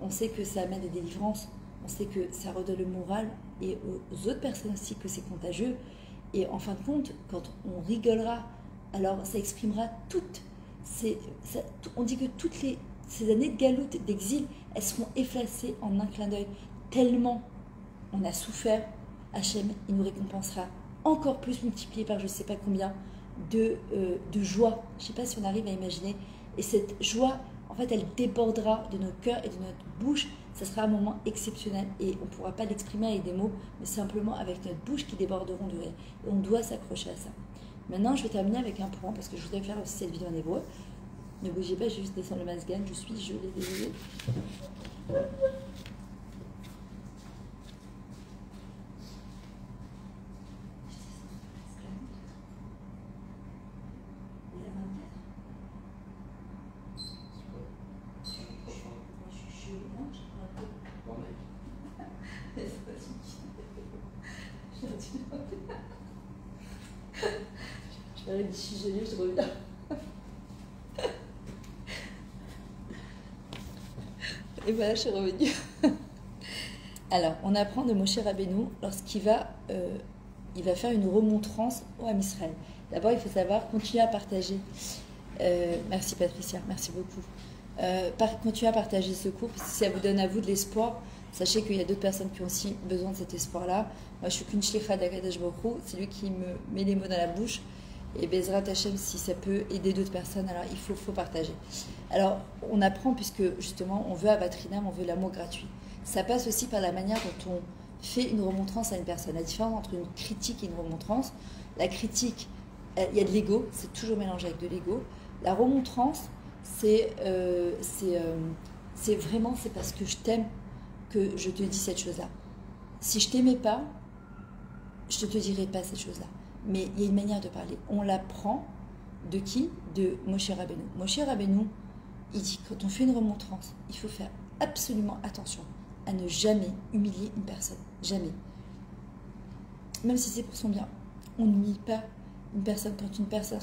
on sait que ça amène des délivrances, on sait que ça redonne le moral, et aux autres personnes aussi que c'est contagieux. Et en fin de compte, quand on rigolera, alors ça exprimera toutes on dit que toutes ces années de galoute, d'exil, elles seront effacées en un clin d'œil. Tellement on a souffert, Hachem, il nous récompensera encore plus, multiplié par je ne sais pas combien de joie. Je ne sais pas si on arrive à imaginer. Et cette joie, en fait, elle débordera de nos cœurs et de notre bouche. Ça sera un moment exceptionnel et on ne pourra pas l'exprimer avec des mots, mais simplement avec notre bouche qui déborderont de rire. Et on doit s'accrocher à ça. Maintenant, je vais terminer avec un point parce que je voudrais faire aussi cette vidéo en hébreu. Ne bougez pas, je vais juste descendre le masgan. Je suis gelée, désolée. Je suis gelée, je reviens. Et voilà, je suis revenue. Alors, on apprend de Moshe Rabbeinu lorsqu'il va faire une remontrance au Ham Israël. D'abord, il faut savoir continuer à partager Merci Patricia, merci beaucoup. Continuez à partager ce cours, parce que si ça vous donne à vous de l'espoir, sachez qu'il y a d'autres personnes qui ont aussi besoin de cet espoir-là. Moi, je suis qu'une shlicha d'Akadosh Baruch Hu, c'est lui qui me met les mots dans la bouche. Et Bezrat Hashem, si ça peut aider d'autres personnes, alors il faut partager. Alors, on apprend, puisque justement, on veut Avatrinam, on veut l'amour gratuit. Ça passe aussi par la manière dont on fait une remontrance à une personne. La différence entre une critique et une remontrance, la critique, il y a de l'ego, c'est toujours mélangé avec de l'ego. La remontrance, c'est vraiment, c'est parce que je t'aime que je te dis cette chose-là. Si je t'aimais pas, je ne te dirais pas cette chose-là. Mais il y a une manière de parler. On l'apprend de qui? De Moshe Rabbeinu. Moshe Rabbeinu, il dit quand on fait une remontrance, il faut faire absolument attention à ne jamais humilier une personne. Jamais. Même si c'est pour son bien. On n'humilie pas une personne. Quand une personne,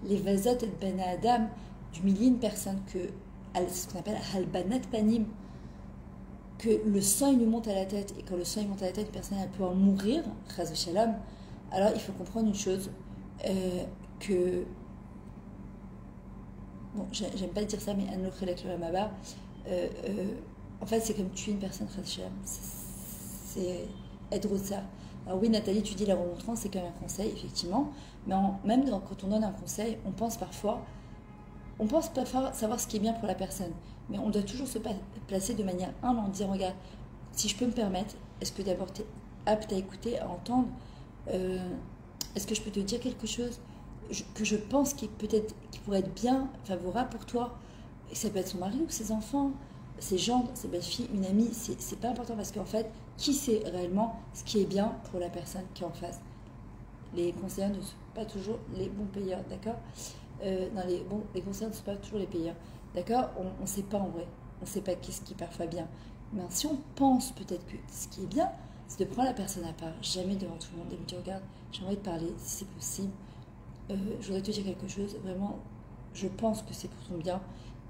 les vazot et ben adam, d'humilier une personne que, c'est ce qu'on appelle halbanat panim, que le sang il lui monte à la tête, et quand le sang il monte à la tête, une personne elle peut en mourir, alors il faut comprendre une chose, que, bon, j'aime pas dire ça, mais en fait c'est comme tuer une personne, c'est être au ça. Alors oui, Nathalie, tu dis la remontrance, c'est quand même un conseil, effectivement, mais même quand on donne un conseil, on pense parfois savoir ce qui est bien pour la personne, mais on doit toujours se placer de manière humble en disant, regarde, si je peux me permettre, est-ce que d'abord tu es apte à écouter, à entendre, est-ce que je peux te dire quelque chose que je pense qui pourrait être bien favorable pour toi? Et ça peut être son mari ou ses enfants, ses gendres, ses belles-filles, une amie, c'est pas important, parce qu'en fait, qui sait réellement ce qui est bien pour la personne qui est en face? Les conseillers ne sont pas toujours les bons payeurs, d'accord? Les conseillers ne sont pas toujours les payeurs, d'accord? On ne sait pas en vrai, on ne sait pas qu'est-ce qui est parfois bien. Mais si on pense peut-être que ce qui est bien, c'est de prendre la personne à part, jamais devant tout le monde, et me dire, regarde, j'ai envie de parler, si c'est possible, je voudrais te dire quelque chose, vraiment, je pense que c'est pour ton bien,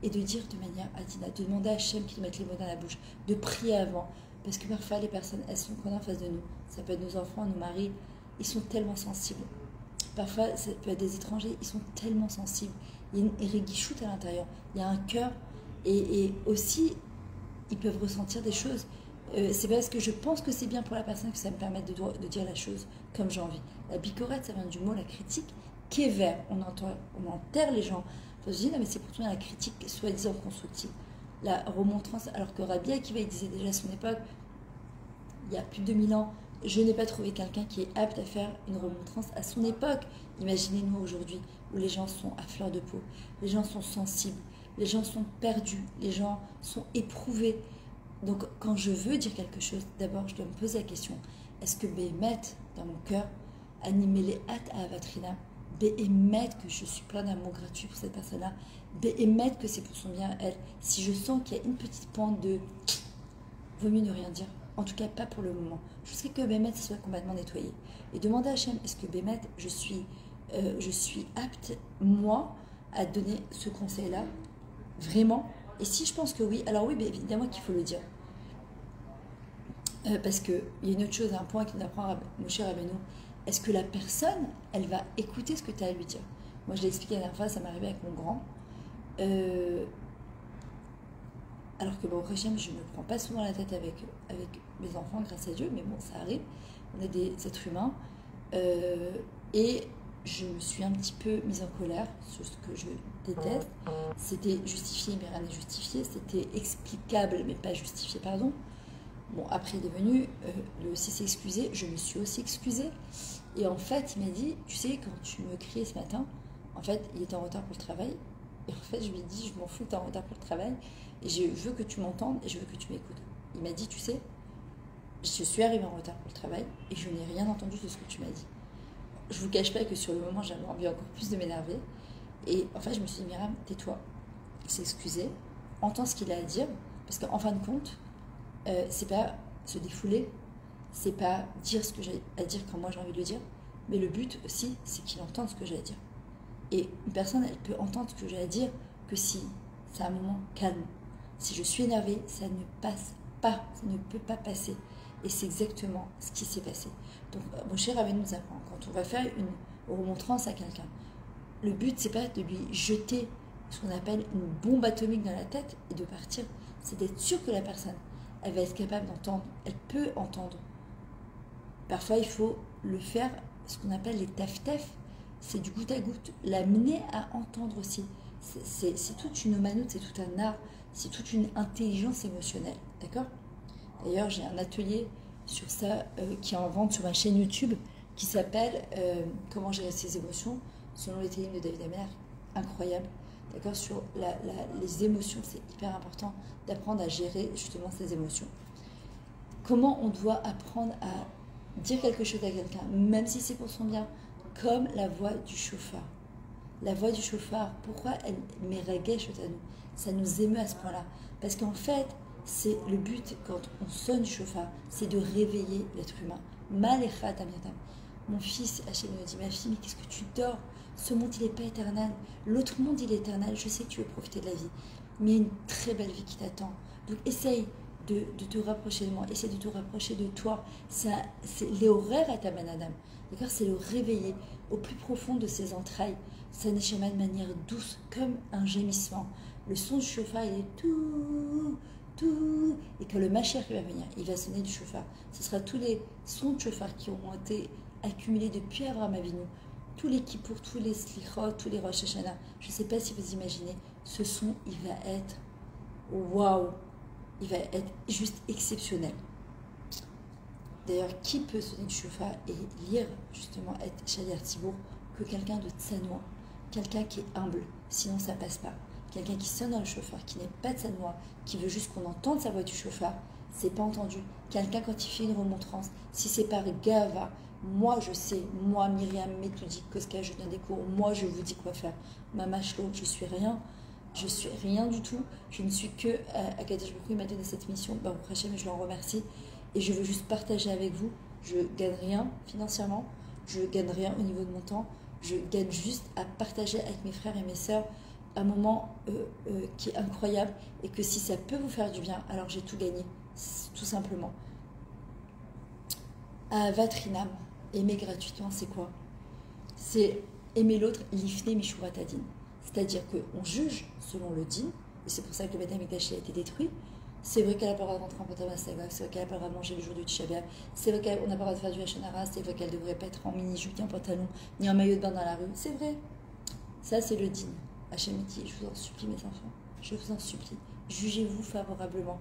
et de dire de manière adina, de demander à Hachem qu'il mette les mots dans la bouche, de prier avant, parce que parfois les personnes, elles sont qu'on a en face de nous, ça peut être nos enfants, nos maris, ils sont tellement sensibles. Parfois, ça peut être des étrangers, ils sont tellement sensibles. Il y a une réguichoute à l'intérieur, il y a un cœur, et aussi, ils peuvent ressentir des choses. C'est parce que je pense que c'est bien pour la personne que ça me permet de dire la chose comme j'ai envie. La bicorette, ça vient du mot la critique, kéver. On enterre les gens. Enfin, je dis, non, mais c'est pourtant la critique soi-disant constructive. La remontrance, alors que Rabbi Akiva il disait déjà à son époque, il y a plus de 2000 ans, je n'ai pas trouvé quelqu'un qui est apte à faire une remontrance à son époque. Imaginez-nous aujourd'hui, où les gens sont à fleur de peau, les gens sont sensibles, les gens sont perdus, les gens sont éprouvés. Donc, quand je veux dire quelque chose, d'abord, je dois me poser la question, est-ce que Béhémet, dans mon cœur, animer les hâtes à Avatrina, Béhémet, que je suis plein d'amour gratuit pour cette personne-là, Béhémet, que c'est pour son bien, elle, si je sens qu'il y a une petite pointe de vaut mieux ne rien dire, en tout cas pas pour le moment, jusqu'à que Béhémet soit complètement nettoyé. Et demander à Hachem, est-ce que Béhémet, je suis apte, moi, à donner ce conseil-là, vraiment? Et si je pense que oui, alors oui, évidemment qu'il faut le dire. Parce qu'il y a une autre chose, un point qui nous apprend Moshe Rabbeinu. Est-ce que la personne, elle va écouter ce que tu as à lui dire? Moi, je l'ai expliqué la dernière fois, ça m'est arrivé avec mon grand. Alors que, bon, Hachem, je ne me prends pas souvent la tête avec mes enfants, grâce à Dieu, mais bon, ça arrive. On est des êtres humains. Et je me suis un petit peu mise en colère sur ce que je déteste. C'était justifié, mais rien n'est justifié. C'était explicable, mais pas justifié, pardon. Bon, après, il est venu, lui aussi s'est excusé. Je me suis aussi excusée. Et en fait, il m'a dit, tu sais, quand tu me criais ce matin, en fait, il était en retard pour le travail. Et en fait, je lui ai dit, je m'en fous que tu es en retard pour le travail. Et je veux que tu m'entendes et je veux que tu m'écoutes. Il m'a dit, tu sais, je suis arrivée en retard pour le travail et je n'ai rien entendu de ce que tu m'as dit. Je vous cache pas que sur le moment, j'avais envie encore plus de m'énerver. Et en fait, je me suis dit, Myriam, tais-toi. Il s'est excusé, entends ce qu'il a à dire, parce qu'en fin de compte, c'est pas se défouler, c'est pas dire ce que j'ai à dire quand moi j'ai envie de le dire, mais le but aussi, c'est qu'il entende ce que j'ai à dire. Et une personne, elle peut entendre ce que j'ai à dire que si c'est un moment calme. Si je suis énervée, ça ne passe pas, ça ne peut pas passer. Et c'est exactement ce qui s'est passé. Donc, mon cher Rabbeinu nous apprend, quand on va faire une remontrance à quelqu'un, le but, c'est pas de lui jeter ce qu'on appelle une bombe atomique dans la tête et de partir. C'est d'être sûr que la personne, elle va être capable d'entendre, elle peut entendre. Parfois, il faut le faire, ce qu'on appelle les taf-taf, c'est du goutte à goutte, l'amener à entendre aussi. C'est toute une omanoute, c'est tout un art, c'est toute une intelligence émotionnelle, d'accord? D'ailleurs, j'ai un atelier sur ça qui est en vente sur ma chaîne YouTube qui s'appelle Comment gérer ses émotions selon les télim de David Amer, incroyable, d'accord? Sur les émotions, c'est hyper important d'apprendre à gérer justement ces émotions. Comment on doit apprendre à dire quelque chose à quelqu'un, même si c'est pour son bien, comme la voix du chauffard. La voix du chauffard, pourquoi elle m'éragèche à nous? Ça nous émeut à ce point-là. Parce qu'en fait, c'est le but, quand on sonne du chauffard, c'est de réveiller l'être humain. Malécha Tamiatam. Mon fils, Hachem me dit, ma fille, mais qu'est-ce que tu dors? Ce monde, il n'est pas éternel. L'autre monde, il est éternel. Je sais que tu veux profiter de la vie. Mais il y a une très belle vie qui t'attend. Donc, essaye de te rapprocher de moi. Essaye de te rapprocher de toi. C'est les horaires à ta manadam. D'accord? C'est le réveiller au plus profond de ses entrailles. Ça n'échama de manière douce, comme un gémissement. Le son du chauffard, il est tout. Et que le Mashiach va venir, il va sonner du chauffard. Ce sera tous les sons de chauffard qui ont été accumulés depuis Abraham Avinu, tous les Kippour, tous les Slichot, tous les Rosh Hashanah. Je ne sais pas si vous imaginez, ce son, il va être waouh, il va être juste exceptionnel. D'ailleurs, qui peut sonner du chauffard et lire justement être Shaliach Tzibour que quelqu'un de tsanoua, quelqu'un qui est humble, sinon ça passe pas. Quelqu'un qui sonne dans le chauffard, qui n'est pas de tsanoua, qui veut juste qu'on entende sa voix du chauffard, c'est pas entendu. Quelqu'un quand il fait une remontrance, si c'est par gava, moi je sais, moi Myriam méthodique, Koska, je donne des cours, moi je vous dis quoi faire. Mamashlo, je suis rien du tout, je ne suis que Akadosh Baruch Hu, il m'a donné cette mission, Baruch Hashem, et je l'en remercie, et je veux juste partager avec vous. Je gagne rien financièrement, je gagne rien au niveau de mon temps, je gagne juste à partager avec mes frères et mes sœurs un moment qui est incroyable, et que si ça peut vous faire du bien, alors j'ai tout gagné, tout simplement. Vatrinam, aimer gratuitement, c'est quoi? C'est aimer l'autre, l'ifne mishurat adin. C'est-à-dire qu'on juge selon le din, et c'est pour ça que le Beth Amikdash a été détruit. C'est vrai qu'elle n'a pas le droit de rentrer en pantalon à la synagogue, c'est vrai qu'elle n'a pas le droit de manger le jour du Tisha B'Av, c'est vrai qu'on n'a pas le droit de faire du Hachanara, c'est vrai qu'elle ne devrait pas être en mini-jupe, ni en pantalon, ni en maillot de bain dans la rue, c'est vrai. Ça, c'est le din. Hachem dit, je vous en supplie, mes enfants, je vous en supplie, jugez-vous favorablement.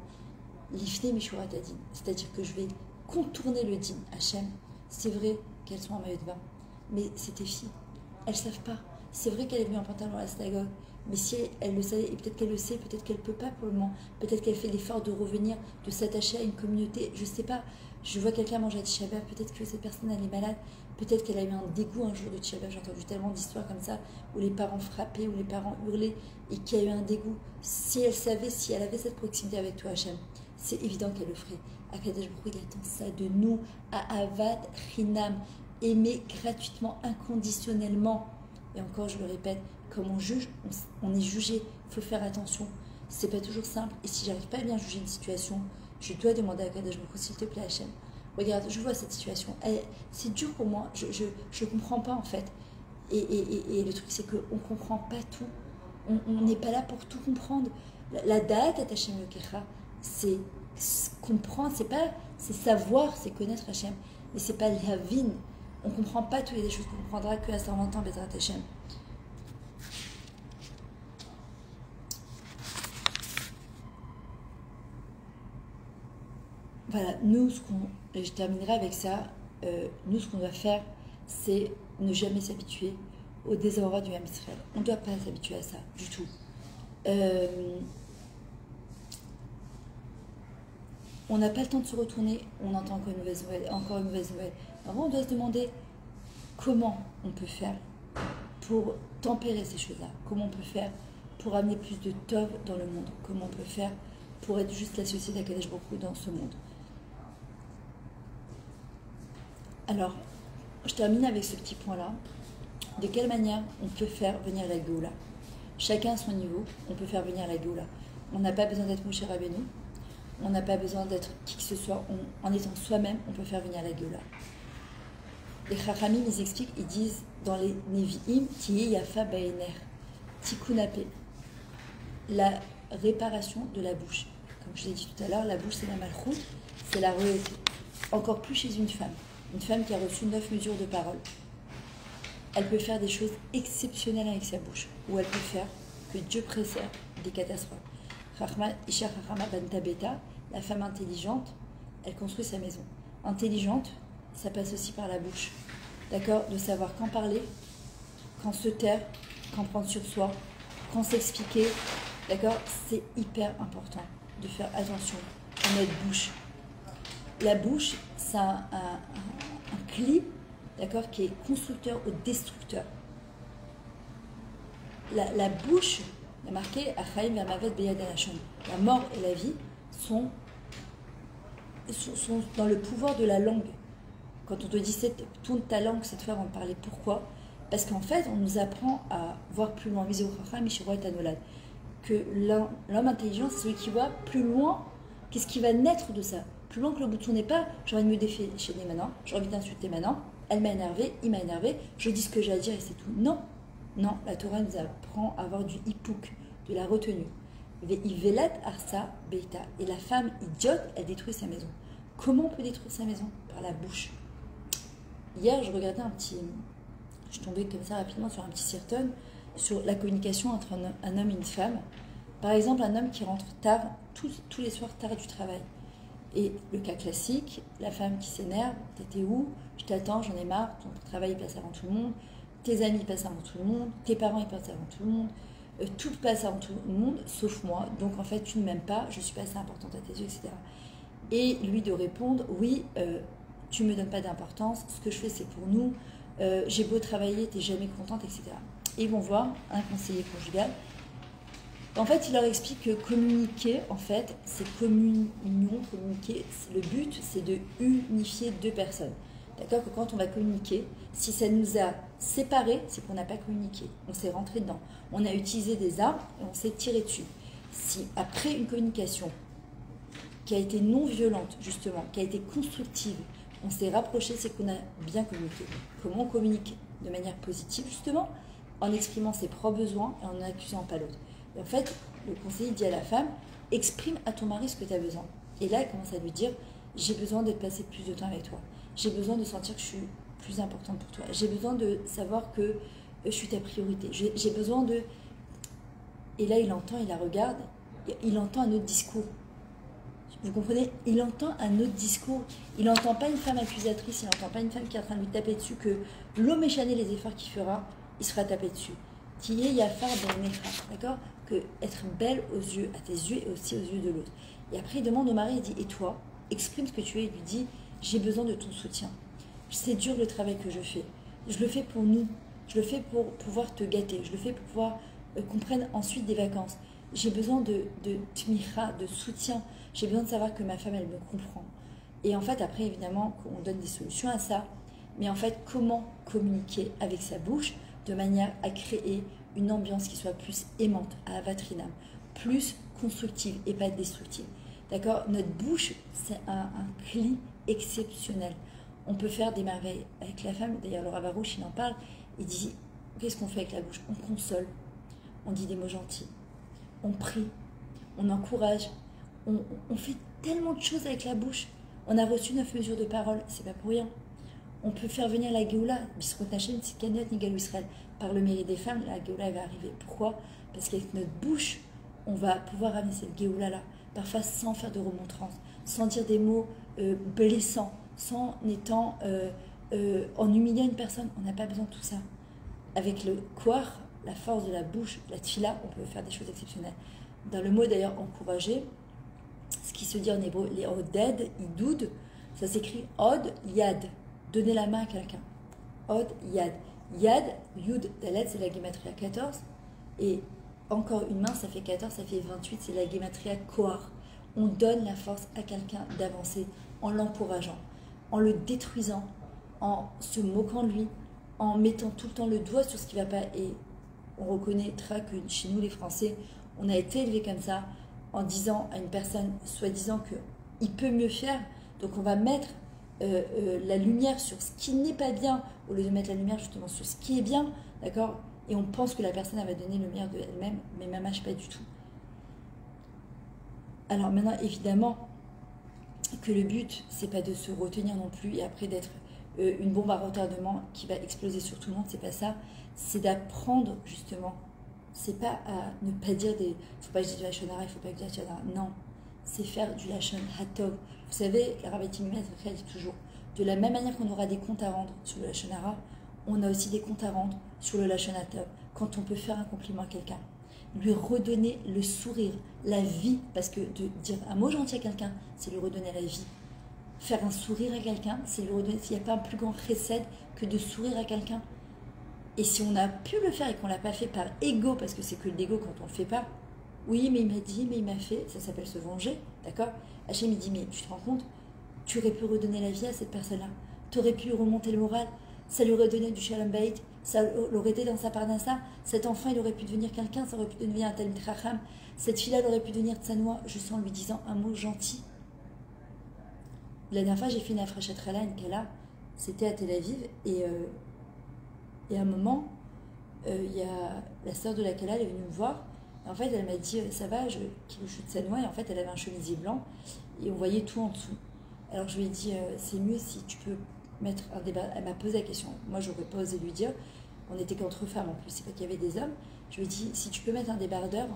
L'ifne mishurat adin, c'est-à-dire que je vais contourner le din. Hachem, c'est vrai qu'elles sont en maillot de bain, mais c'est tes filles, elles ne savent pas. C'est vrai qu'elle est venue en pantalon à la synagogue, mais si elle le savait, et peut-être qu'elle le sait, peut-être qu'elle ne peut pas pour le moment, peut-être qu'elle fait l'effort de revenir, de s'attacher à une communauté, je ne sais pas. Je vois quelqu'un manger à Tisha B'Av, peut-être que cette personne elle est malade, peut-être qu'elle a eu un dégoût un jour de Tisha B'Av. J'ai entendu tellement d'histoires comme ça, où les parents frappaient, où les parents hurlaient, et qu'il y a eu un dégoût. Si elle savait, si elle avait cette proximité avec toi, Hachem, c'est évident qu'elle le ferait. Akadosh Baruch Hu, il attend ça de nous, à Avat Chinam, aimer gratuitement, inconditionnellement. Et encore, je le répète, comme on juge, on est jugé. Il faut faire attention. C'est pas toujours simple. Et si j'arrive pas à bien juger une situation, je dois demander à Akadosh Baruch Hu, s'il te plaît, Hachem, regarde, je vois cette situation. C'est dur pour moi. Je comprends pas en fait. Et le truc, c'est qu'on comprend pas tout. On n'est pas là pour tout comprendre. La date à Hachem Yokecha, c'est comprendre, c'est savoir, c'est connaître Hachem. Mais c'est pas l'havin. On ne comprend pas tout, il y a des choses qu'on ne comprendra qu'à 120 ans, Bezrat Hachem. Voilà, nous, et je terminerai avec ça, nous, ce qu'on doit faire, c'est ne jamais s'habituer au désarroi du Ham Israël. On ne doit pas s'habituer à ça, du tout. On n'a pas le temps de se retourner, on entend encore une mauvaise nouvelle. Avant, on doit se demander comment on peut faire pour tempérer ces choses-là, comment on peut faire pour amener plus de tov dans le monde, comment on peut faire pour être juste l'associé d'Akadosh Baruch Hu dans ce monde. Alors, je termine avec ce petit point-là. De quelle manière on peut faire venir la Géoula? Chacun à son niveau, on peut faire venir la Géoula. On n'a pas besoin d'être Moshe Rabbeinu, on n'a pas besoin d'être qui que ce soit, en étant soi-même, on peut faire venir la Géoula. Les Chachamim, ils expliquent, ils disent dans les Nevi'im, Tiye Yafa Baener, Tikkunape, la réparation de la bouche. Comme je l'ai dit tout à l'heure, la bouche c'est la malchoute, c'est la royauté. Encore plus chez une femme qui a reçu 9 mesures de parole. Elle peut faire des choses exceptionnelles avec sa bouche, ou elle peut faire que Dieu préserve des catastrophes. Isha Chachama Banta Beta, la femme intelligente, elle construit sa maison. Intelligente, ça passe aussi par la bouche. D'accord? De savoir quand parler, quand se taire, quand prendre sur soi, quand s'expliquer. D'accord? C'est hyper important de faire attention à notre bouche. La bouche, c'est un cli, d'accord, qui est constructeur ou destructeur. La bouche, il y a marqué Achaim Vamavet Beyad Alashon. La mort et la vie sont dans le pouvoir de la langue. Quand on te dit tourne ta langue cette fois avant de parler, pourquoi? Parce qu'en fait, on nous apprend à voir plus loin. Que l'homme intelligent, c'est celui qui voit plus loin qu'est-ce qui va naître de ça. Plus loin que le bouton n'est pas, j'ai envie de me déchaîner maintenant, j'ai envie d'insulter maintenant, elle m'a énervé, il m'a énervé, je dis ce que j'ai à dire et c'est tout. Non, non, la Torah nous apprend à avoir du hipouk, de la retenue. Ve'ivelat arsa beita. Et la femme idiote, elle détruit sa maison. Comment on peut détruire sa maison? Par la bouche. Hier, je regardais je tombais comme ça rapidement sur un petit cirton sur la communication entre un homme et une femme. Par exemple, un homme qui rentre tard, tous les soirs tard du travail. Et le cas classique, la femme qui s'énerve, t'étais où? Je t'attends, j'en ai marre, ton travail il passe avant tout le monde, tes amis passent avant tout le monde, tes parents ils passent avant tout le monde, tout passe avant tout le monde, sauf moi, donc en fait tu ne m'aimes pas, je suis pas assez importante à tes yeux, etc. Et lui de répondre, oui, tu ne me donnes pas d'importance, ce que je fais c'est pour nous, j'ai beau travailler, t'es jamais contente, etc. Et ils vont voir un conseiller conjugal. En fait, il leur explique que communiquer, en fait, c'est communion, communiquer. Le but, c'est de unifier deux personnes. D'accord? Que quand on va communiquer, si ça nous a séparés, c'est qu'on n'a pas communiqué. On s'est rentré dedans. On a utilisé des armes et on s'est tiré dessus. Si après une communication qui a été non violente, justement, qui a été constructive, on s'est rapproché, c'est qu'on a bien communiqué. Comment on communique de manière positive, justement, en exprimant ses propres besoins et en n'accusant pas l'autre. Et en fait, le conseiller dit à la femme, exprime à ton mari ce que tu as besoin. Et là, elle commence à lui dire, j'ai besoin de passer plus de temps avec toi. J'ai besoin de sentir que je suis plus importante pour toi. J'ai besoin de savoir que je suis ta priorité. J'ai besoin de... Et là, il entend, il la regarde, il entend un autre discours. Vous comprenez? Il entend un autre discours. Il n'entend pas une femme accusatrice, il n'entend pas une femme qui est en train de lui taper dessus, que l'homme échané les efforts qu'il fera, il sera tapé dessus. Qui est Yafar ben Necha, d'accord? Que être belle aux yeux, à tes yeux et aussi aux yeux de l'autre. Et après, il demande au mari, il dit, et toi, exprime ce que tu es. Il lui dit, j'ai besoin de ton soutien. C'est dur le travail que je fais. Je le fais pour nous. Je le fais pour pouvoir te gâter. Je le fais pour pouvoir qu'on prenne ensuite des vacances. J'ai besoin de tmicha, de soutien. J'ai besoin de savoir que ma femme, elle me comprend. Et en fait, après, évidemment, on donne des solutions à ça. Mais en fait, comment communiquer avec sa bouche de manière à créer une ambiance qui soit plus aimante, à avatrinam, plus constructive et pas destructive. D'accord? Notre bouche, c'est un cli exceptionnel. On peut faire des merveilles avec la femme. D'ailleurs, le Rav Arush, il en parle. Il dit, qu'est-ce qu'on fait avec la bouche? On console, on dit des mots gentils, on prie, on encourage, on fait tellement de choses avec la bouche. On a reçu 9 mesures de parole, c'est pas pour rien. On peut faire venir la Géoula, Bisrot Hashem, Tzidkaniot, Nigalou Israël. Par le mérite des femmes, la Géoula va arriver. Pourquoi? Parce qu'avec notre bouche, on va pouvoir amener cette Géoula-là, parfois sans faire de remontrance, sans dire des mots blessants, sans étant en humiliant une personne. On n'a pas besoin de tout ça. Avec le koar, la force de la bouche, la tfila, on peut faire des choses exceptionnelles. Dans le mot d'ailleurs encourager, ce qui se dit en hébreu, les oded, idoud, ça s'écrit od, yad, donner la main à quelqu'un. Od, yad. Yad, yud, dalet, c'est la gématria 14. Et encore une main, ça fait 14, ça fait 28, c'est la gématria koar. On donne la force à quelqu'un d'avancer en l'encourageant, en le détruisant, en se moquant de lui, en mettant tout le temps le doigt sur ce qui ne va pas. Et on reconnaîtra que chez nous, les Français, on a été élevés comme ça, en disant à une personne, soi-disant qu'il peut mieux faire, donc on va mettre la lumière sur ce qui n'est pas bien, au lieu de mettre la lumière justement sur ce qui est bien, d'accord? Et on pense que la personne elle va donner le meilleur de elle-même, mais mamage pas du tout. Alors maintenant, évidemment, que le but, c'est pas de se retenir non plus et après d'être une bombe à retardement qui va exploser sur tout le monde, c'est pas ça. C'est d'apprendre justement. C'est pas à ne pas dire des. Faut pas dire du lachon hara, il faut pas dire du lachon hara. Non, c'est faire du lachon hatov. Vous savez, la Rabbi Timmet dit toujours, de la même manière qu'on aura des comptes à rendre sur le lachon hara, on a aussi des comptes à rendre sur le lachon hatov. Quand on peut faire un compliment à quelqu'un, lui redonner le sourire, la vie, parce que de dire un mot gentil à quelqu'un, c'est lui redonner la vie. Faire un sourire à quelqu'un, c'est lui redonner. S'il n'y a pas un plus grand chesed que de sourire à quelqu'un. Et si on a pu le faire et qu'on ne l'a pas fait par ego, parce que c'est que l'ego quand on ne le fait pas, oui, mais il m'a dit, mais il m'a fait, ça s'appelle se venger, d'accord? Hachem, il dit, mais tu te rends compte, tu aurais pu redonner la vie à cette personne-là, tu aurais pu lui remonter le moral, ça lui aurait donné du shalom bayit, ça l'aurait aidé dans sa parnassa, cet enfant, il aurait pu devenir quelqu'un, ça aurait pu devenir un talmid chacham, cette fille-là, elle aurait pu devenir tsanoua, juste en lui disant un mot gentil. La dernière fois, j'ai fait une afrachat rala, une kala, c'était à Tel Aviv, et à un moment, il y a la sœur de la kala, elle est venue me voir, et en fait, elle m'a dit, ça va, je suis tsanoua, et en fait, elle avait un chemisier blanc, et on voyait tout en dessous. Alors je lui ai dit, c'est mieux si tu peux mettre un débat. Elle m'a posé la question. Moi, j'aurais pas osé lui dire. On n'était qu'entre femmes en plus, c'est pas qu'il y avait des hommes. Je lui ai dit, si tu peux mettre un débardeur.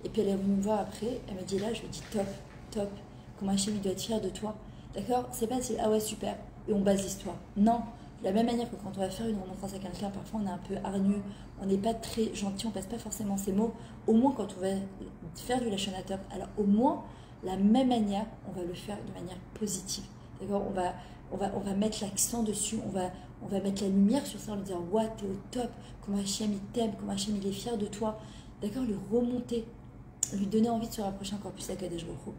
Et puis elle est venue me voir après. Elle m'a dit là, je lui ai dit top, top. Comment Hachem il doit être fier de toi. D'accord? C'est pas si ah ouais super. Et on base l'histoire. Non. De la même manière que quand on va faire une remontrance à quelqu'un, parfois on est un peu hargneux, on n'est pas très gentil, on passe pas forcément ces mots. Au moins quand on va faire du lachon hatov, alors au moins la même manière, on va le faire de manière positive. D'accord? On va mettre l'accent dessus, on va mettre la lumière sur ça, en lui disant « Ouah, t'es au top, comment Hachem il t'aime, comment Hachem il est fier de toi. » D'accord? Lui remonter, lui donner envie de se rapprocher encore plus à Kadesh Baruch Hu.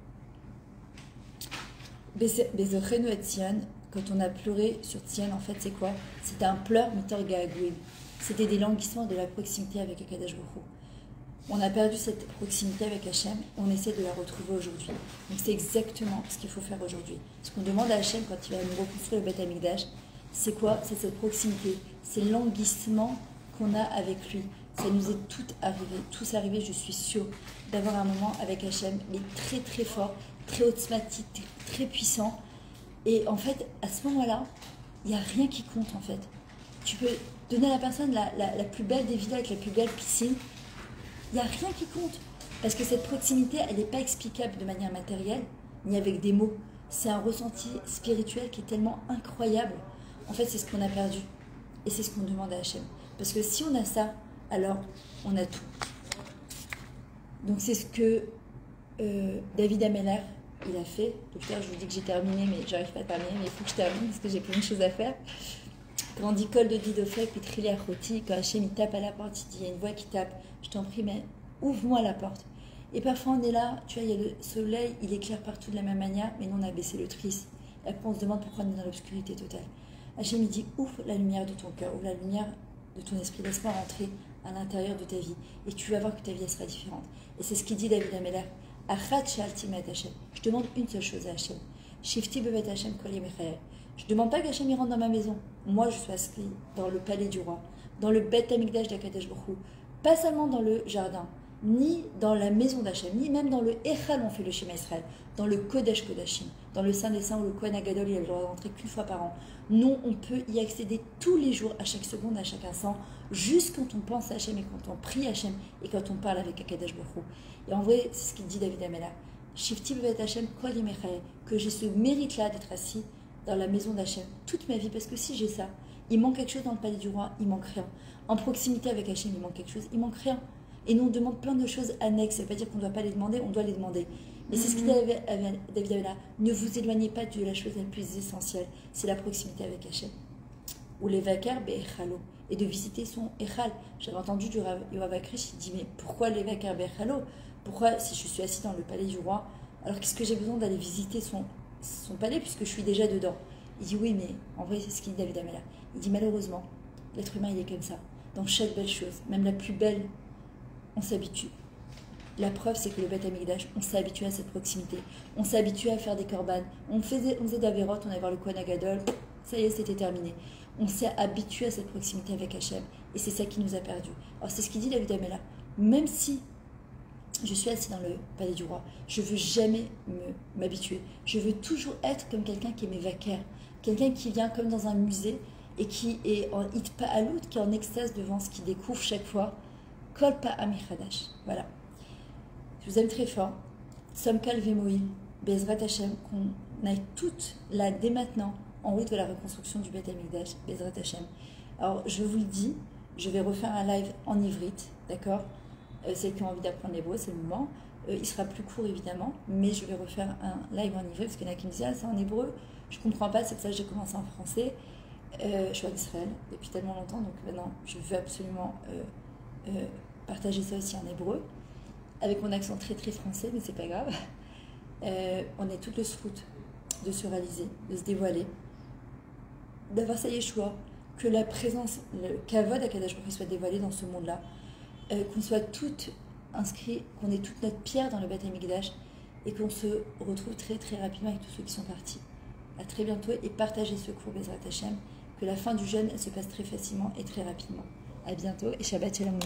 Bezochenu et Tzion, quand on a pleuré sur Tzion, en fait, c'est quoi? C'était un pleur, mitor ga'agouim. C'était des languissements de la proximité avec Kadesh Baruch Hu. On a perdu cette proximité avec Hachem, on essaie de la retrouver aujourd'hui. Donc c'est exactement ce qu'il faut faire aujourd'hui. Ce qu'on demande à Hachem quand il va nous reconstruire le Beth Amikdash, c'est quoi? C'est cette proximité, c'est l'enguissement qu'on a avec lui. Ça nous est tous arrivé, je suis sûre, d'avoir un moment avec Hachem, il est très très fort, très automatique, très puissant. Et en fait, à ce moment-là, il n'y a rien qui compte en fait. Tu peux donner à la personne la plus belle des villas avec la plus belle piscine. Il n'y a rien qui compte. Parce que cette proximité, elle n'est pas explicable de manière matérielle, ni avec des mots. C'est un ressenti spirituel qui est tellement incroyable. En fait, c'est ce qu'on a perdu. Et c'est ce qu'on demande à Hachem. Parce que si on a ça, alors on a tout. Donc c'est ce que David Ameller, il a fait. Docteur, je vous dis que j'ai terminé, mais j'arrive pas à terminer, mais il faut que je termine parce que j'ai plein de choses à faire. Quand dit Kol de Didofek, puis Trilé Achoti, quand Hachem il tape à la porte, il dit il y a une voix qui tape, je t'en prie, mais ouvre-moi la porte. Et parfois on est là, tu vois, il y a le soleil, il éclaire partout de la même manière, mais nous on a baissé le tris. Et après on se demande pourquoi on est dans l'obscurité totale. Hachem il dit ouvre la lumière de ton cœur, ouvre la lumière de ton esprit, laisse-moi rentrer à l'intérieur de ta vie. Et tu vas voir que ta vie elle sera différente. Et c'est ce qu'il dit David Ameller. Achat shalti met Hachem. Je demande une seule chose à Hachem. Shifti bevet Hachem kol yemechayel. Je ne demande pas qu'Hachem y rentre dans ma maison. Moi, je suis inscrit dans le palais du roi, dans le Beth Amikdash d'Akadosh Baruch Hu. Pas seulement dans le jardin, ni dans la maison d'Hachem, ni même dans le Echal, on fait le Shema Israël, dans le Kodesh Kodashim, dans le Saint des Saints où le Kohen Agadol, il a le droit d'entrer qu'une fois par an. Non, on peut y accéder tous les jours, à chaque seconde, à chaque instant, juste quand on pense à Hachem et quand on prie Hachem et quand on parle avec Akadosh Baruch Hu. Et en vrai, c'est ce qu'il dit David Ameller. Shifti bevet Hachem kol yemechayel, que j'ai ce mérite-là d'être assis dans la maison d'Hachem toute ma vie, parce que si j'ai ça, il manque quelque chose dans le palais du roi, il manque rien. En proximité avec Hachem, il manque quelque chose, il manque rien. Et nous, on demande plein de choses annexes, ça veut pas dire qu'on ne doit pas les demander, on doit les demander. Mais c'est ce qu'il dit David Ameller, ne vous éloignez pas de la chose la plus essentielle, c'est la proximité avec Hachem. Ou les vakar be'echalo, et de visiter son echal. J'avais entendu du Yoav Akrish, il dit, mais pourquoi les vakar be'echalo? Pourquoi, si je suis assis dans le palais du roi, alors qu'est-ce que j'ai besoin d'aller visiter son palais puisque je suis déjà dedans? Il dit oui, mais en vrai c'est ce qu'il dit David Ameller. Il dit malheureusement, l'être humain il est comme ça. Dans chaque belle chose, même la plus belle, on s'habitue. la preuve, c'est que le Beth Amikdash, on s'est habitué à cette proximité. On s'est habitué à faire des korban. On faisait d'Averot, on allait voir le Kohen Agadol. Ça y est, c'était terminé. On s'est habitué à cette proximité avec Hachem. Et c'est ça qui nous a perdus. Alors, c'est ce qu'il dit David Amela. Même si je suis assis dans le palais du roi, je ne veux jamais m'habituer. Je veux toujours être comme quelqu'un qui est mévacaire. Quelqu'un qui vient comme dans un musée et qui est en hitpa'alout, qui est en extase devant ce qu'il découvre chaque fois. Kol pa'am chadash. Voilà. Je vous aime très fort. Somkal Vemoïl, Bezrat Hashem, qu'on aille toutes là dès maintenant en route vers la reconstruction du Beth Amikdash, Bezrat Hashem. Alors je vous le dis, je vais refaire un live en ivrite, d'accord? Celles qui ont envie d'apprendre l'hébreu, c'est le moment. Il sera plus court évidemment, mais je vais refaire un live en ivrite parce qu'il y en a qui me disent ah c'est en hébreu, je comprends pas, c'est pour ça que j'ai commencé en français. Je suis en Israël depuis tellement longtemps, donc maintenant je veux absolument partager ça aussi en hébreu, avec mon accent très très français, mais c'est pas grave. On est toutes le srout de se réaliser, de se dévoiler, d'avoir ça Yeshua, que la présence, le kavod Akadosh Baruch Hu soit dévoilé dans ce monde-là, qu'on soit toutes inscrits, qu'on ait toute notre pierre dans le Beth Amikdash et qu'on se retrouve très très rapidement avec tous ceux qui sont partis. À très bientôt et partagez ce cours Bezrat Hashem, que la fin du jeûne elle se passe très facilement et très rapidement. À bientôt et Shabbat Shalom.